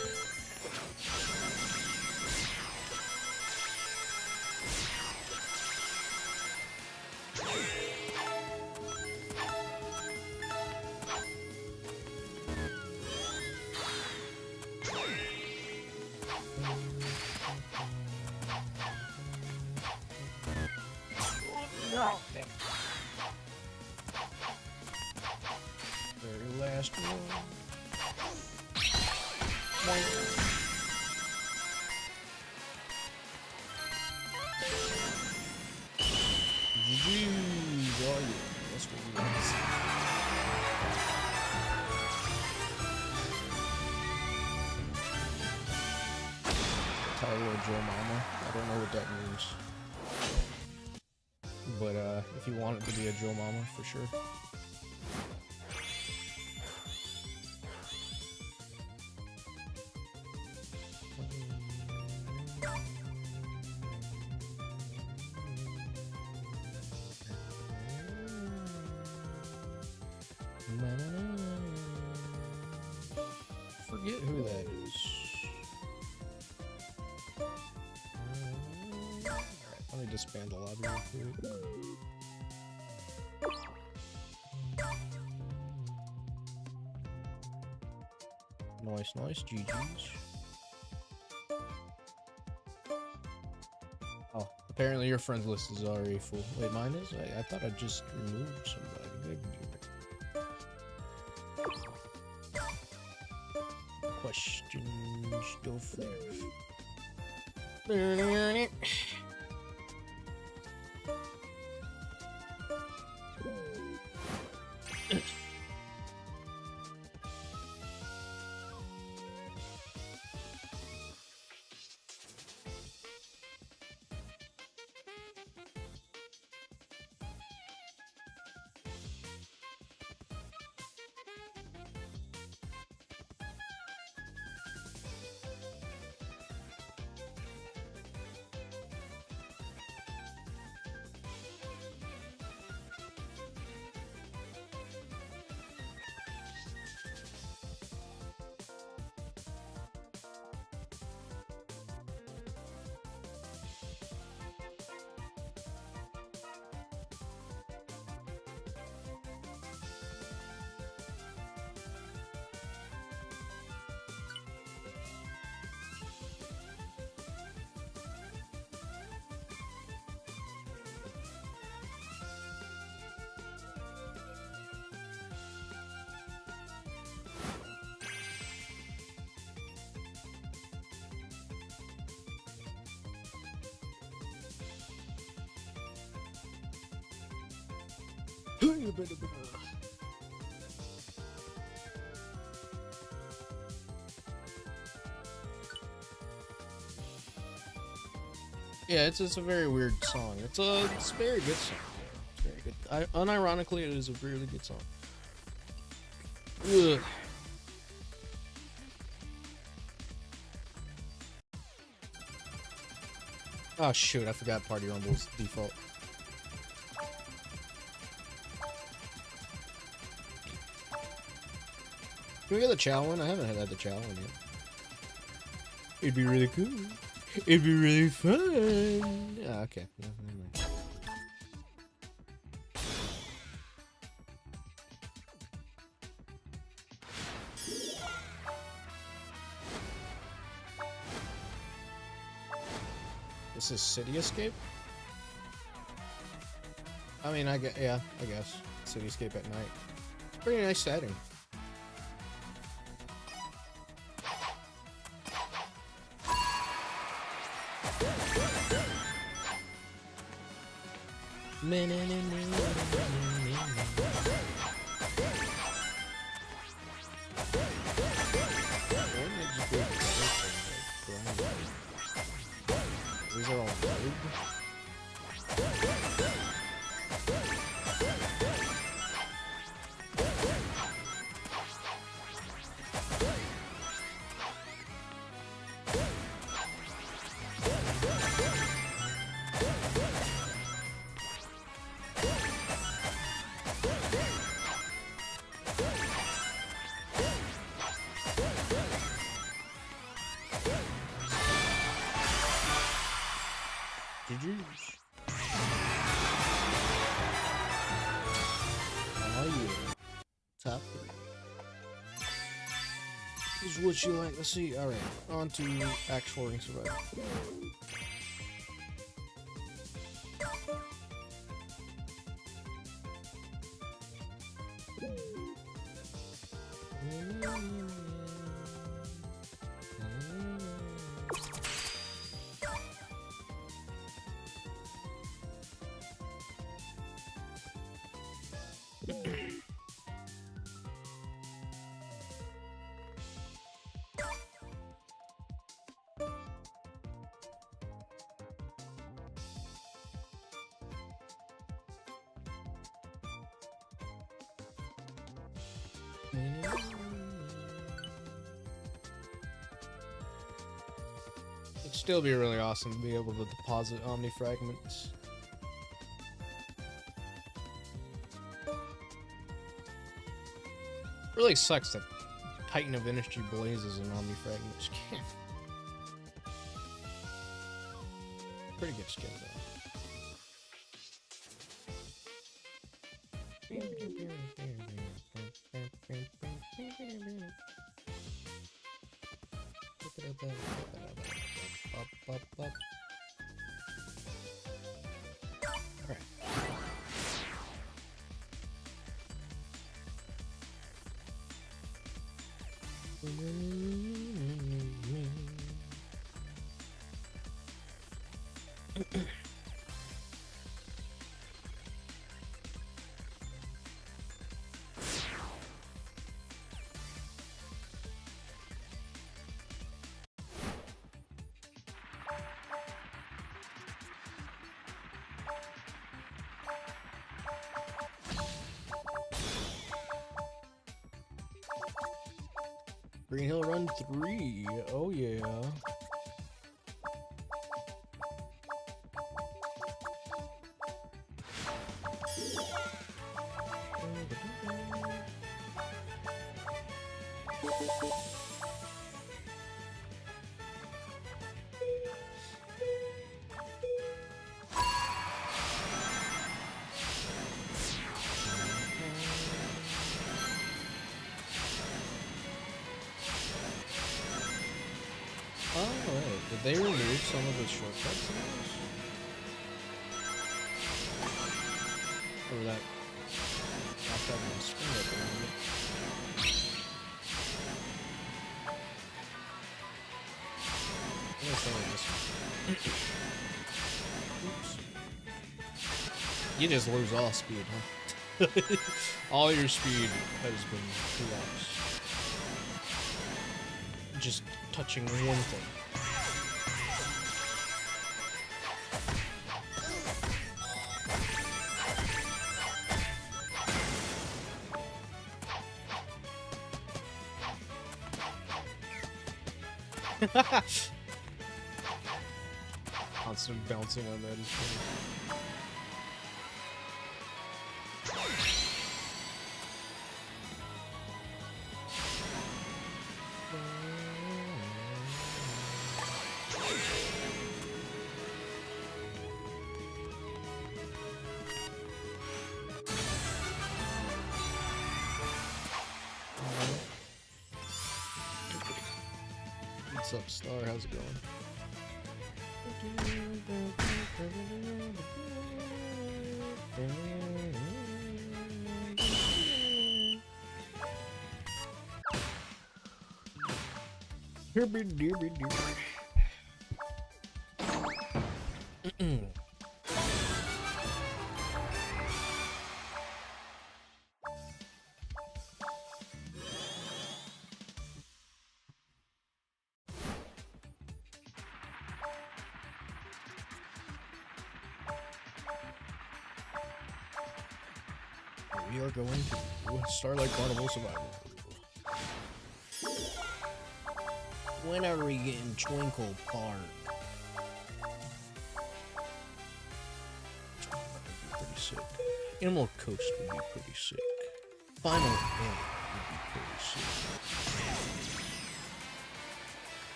Oh, dang. Very last one. GG's. Oh yeah, that's what we want to see. Tyler Joe Mama. I don't know what that means. But if you want it to be a Joe Mama, for sure. Forget who that is. Alright, let me disband the lobby real quick. Nice, GG's. Oh, apparently your friends list is already full. Wait, mine is? I thought I just removed somebody. Questions stuff there. Yeah, it's a very weird song. It's a very good song. It's very good. Unironically, it is a really good song. Ugh. Oh shoot! I forgot Party Rumble's default. Can we get the Chow one? I haven't had the Chow one yet. It'd be really cool. It'd be really fun. Yeah, okay. No, never mind. This is City Escape? I mean, I guess City Escape at night. Pretty nice setting. These are all big. GG's. Oh yeah. Top 3. This is what you like. Let's see. Alright. On to actual ring survival. It'd still be really awesome to be able to deposit Omni fragments. Really sucks that Titan of Industry blazes and Omni fragments can't. Pretty good skill though. Alright. Green Hill Run 3. Oh yeah. Did they remove some of the shortcuts in those? Or that after having a spring up around it? I'm gonna start with this one. Oops. You just lose all speed, huh? All your speed has been lost. Just touching one thing. Constant bouncing on that is funny. What's up, Star? How's it going? We are going to Starlight Carnival Survival. When are we getting Twinkle Park? Pretty sick. Animal Coast would be pretty sick. Final End would be pretty sick.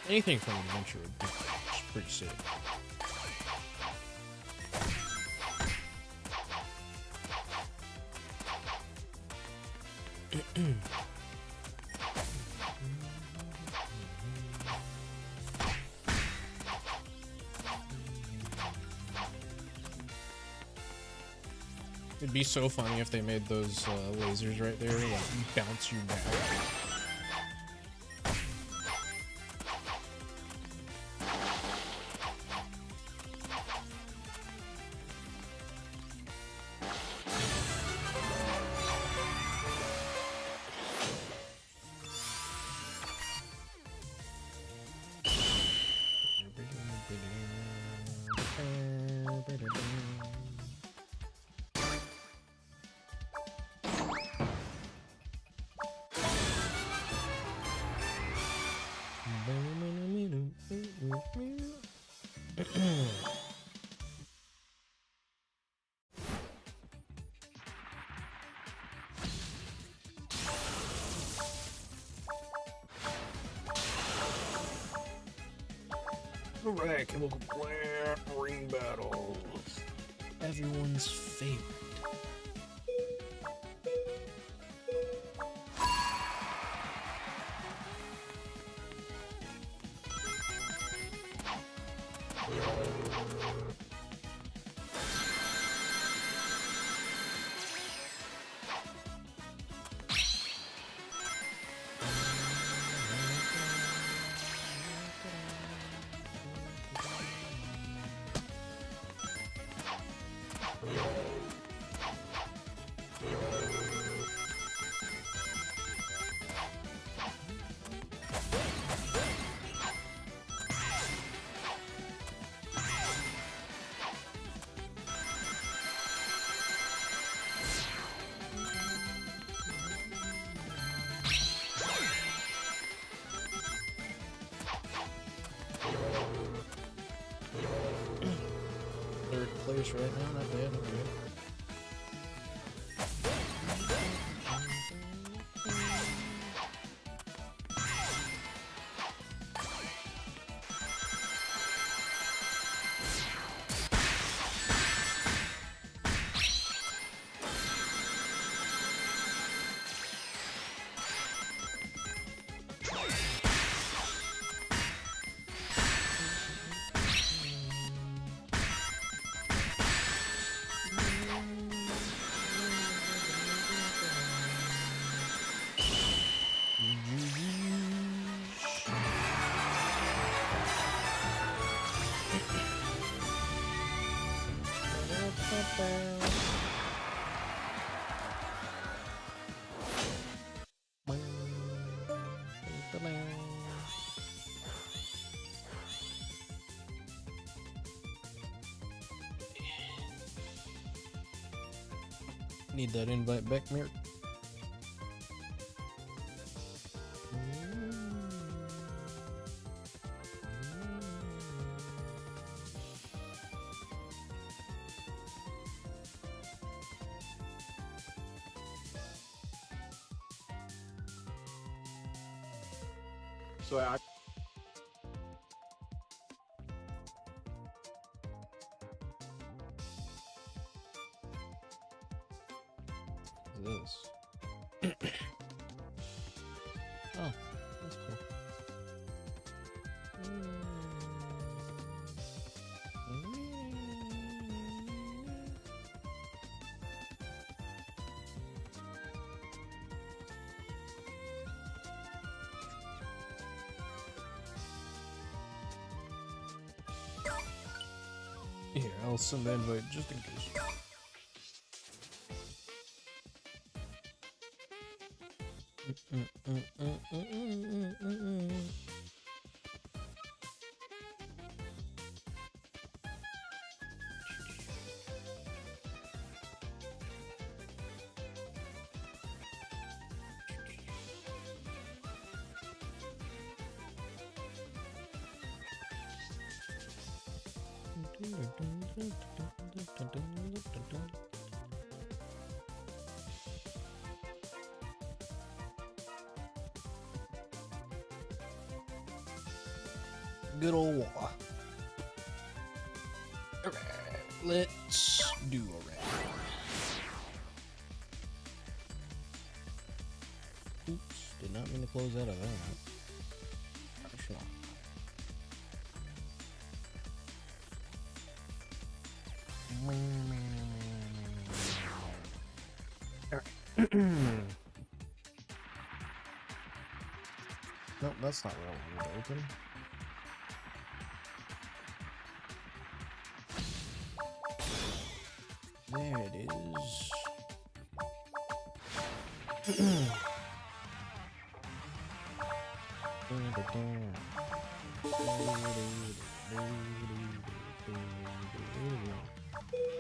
Anything from Adventure would be pretty sick. It'd be so funny if they made those lasers right there like bounce you back. Alright, chemical plant ring battles. Everyone's favorite. Third place right now, not bad, not bad. Need that invite back, Merrick. So I This. Oh, that's cool. Here, I'll send the invite just in case. Good old war. Alright, let's do a round. Oops, did not mean to close out of that. Sure. Alright. Nope, that's not what we need to open. There it is.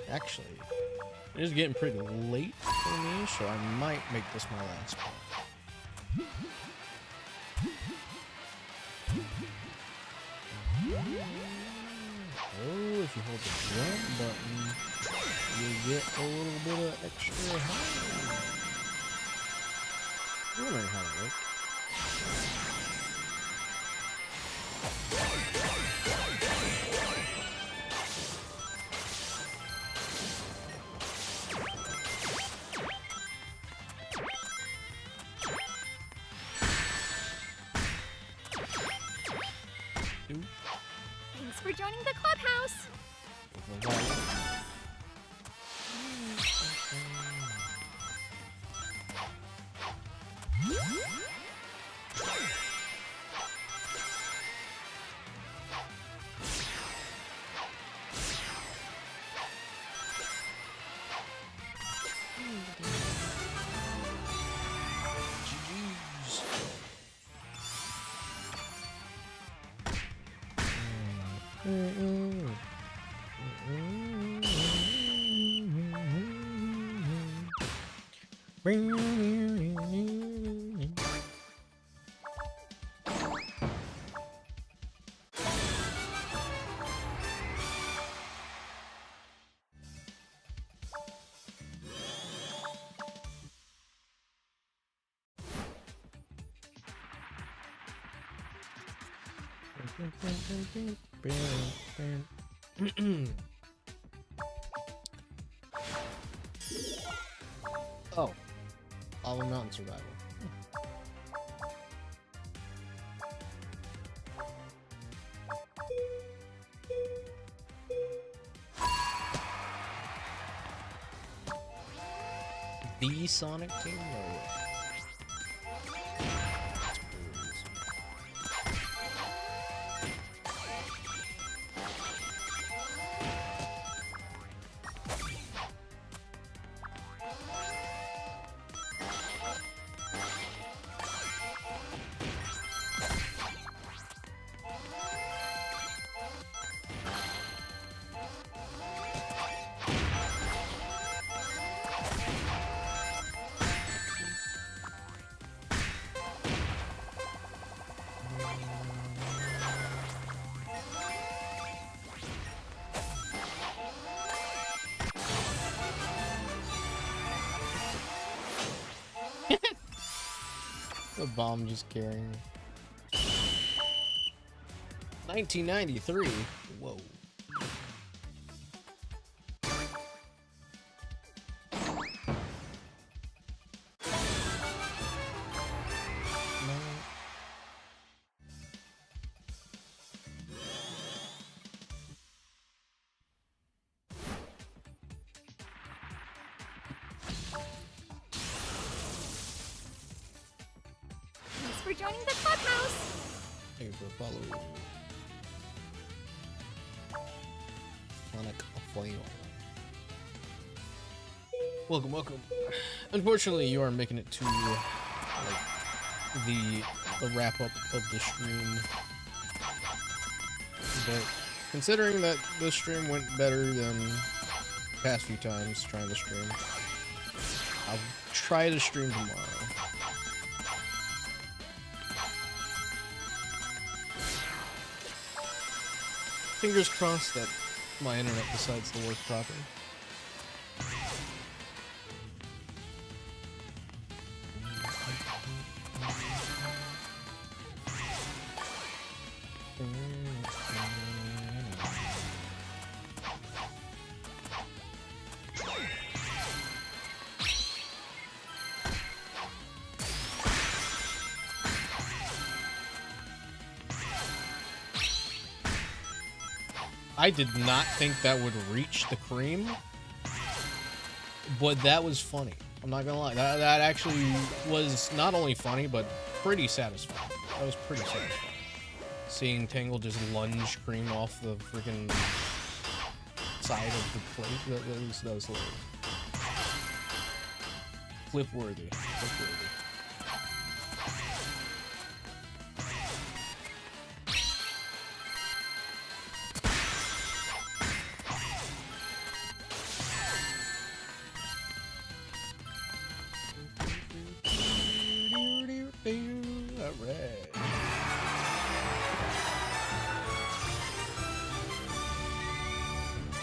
Actually, it is getting pretty late for me, so I might make this my last part. Oh, if you hold the jump button, you get a little bit of extra height. I'm wondering how that works. Thanks for joining the clubhouse. Oh, Lava Mountain Survival. The Sonic team? Or the bomb just carrying me. 1993? Whoa. Thanks for joining the clubhouse. Thank you for following. Sonic Flame. Welcome, welcome. Unfortunately, you are making it to like the wrap up of the stream. But considering that this stream went better than the past few times trying to stream, I'll try to stream tomorrow. Fingers crossed that my internet decides to work properly. I did not think that would reach the cream, but that was funny. I'm not gonna lie. That actually was not only funny, but pretty satisfying. That was pretty satisfying. Seeing Tangle just lunge cream off the freaking side of the plate, that was hilarious. Flip worthy. Flip worthy.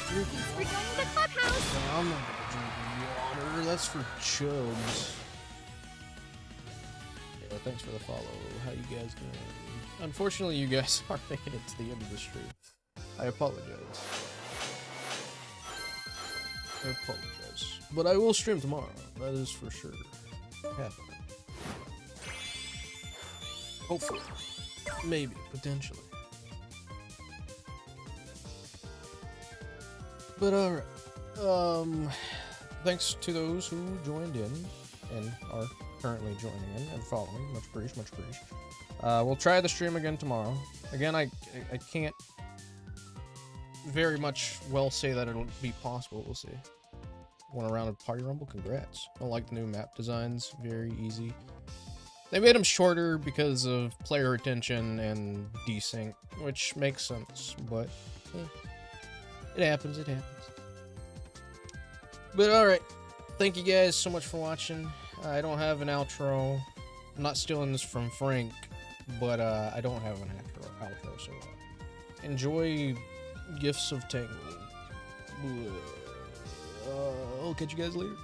Thanks for joining the clubhouse. No, I'm not gonna drink water. That's for chubs. Yeah, thanks for the follow. How you guys doing? Unfortunately, you guys aren't making it to the end of the stream. I apologize. I apologize. But I will stream tomorrow. That is for sure. Happening. Hopefully. Maybe. Potentially. But alright. Thanks to those who joined in and are currently joining in and following. Much appreciated, much appreciated. We'll try the stream again tomorrow. Again, I can't very much well say that it'll be possible. We'll see. Won a round of Party Rumble. Congrats. I like the new map designs. Very easy. They made them shorter because of player retention and desync, which makes sense, but it happens, it happens. But alright, thank you guys so much for watching. I don't have an outro. I'm not stealing this from Frank, but I don't have an outro, so enjoy Gifts of Tangle. I'll catch you guys later.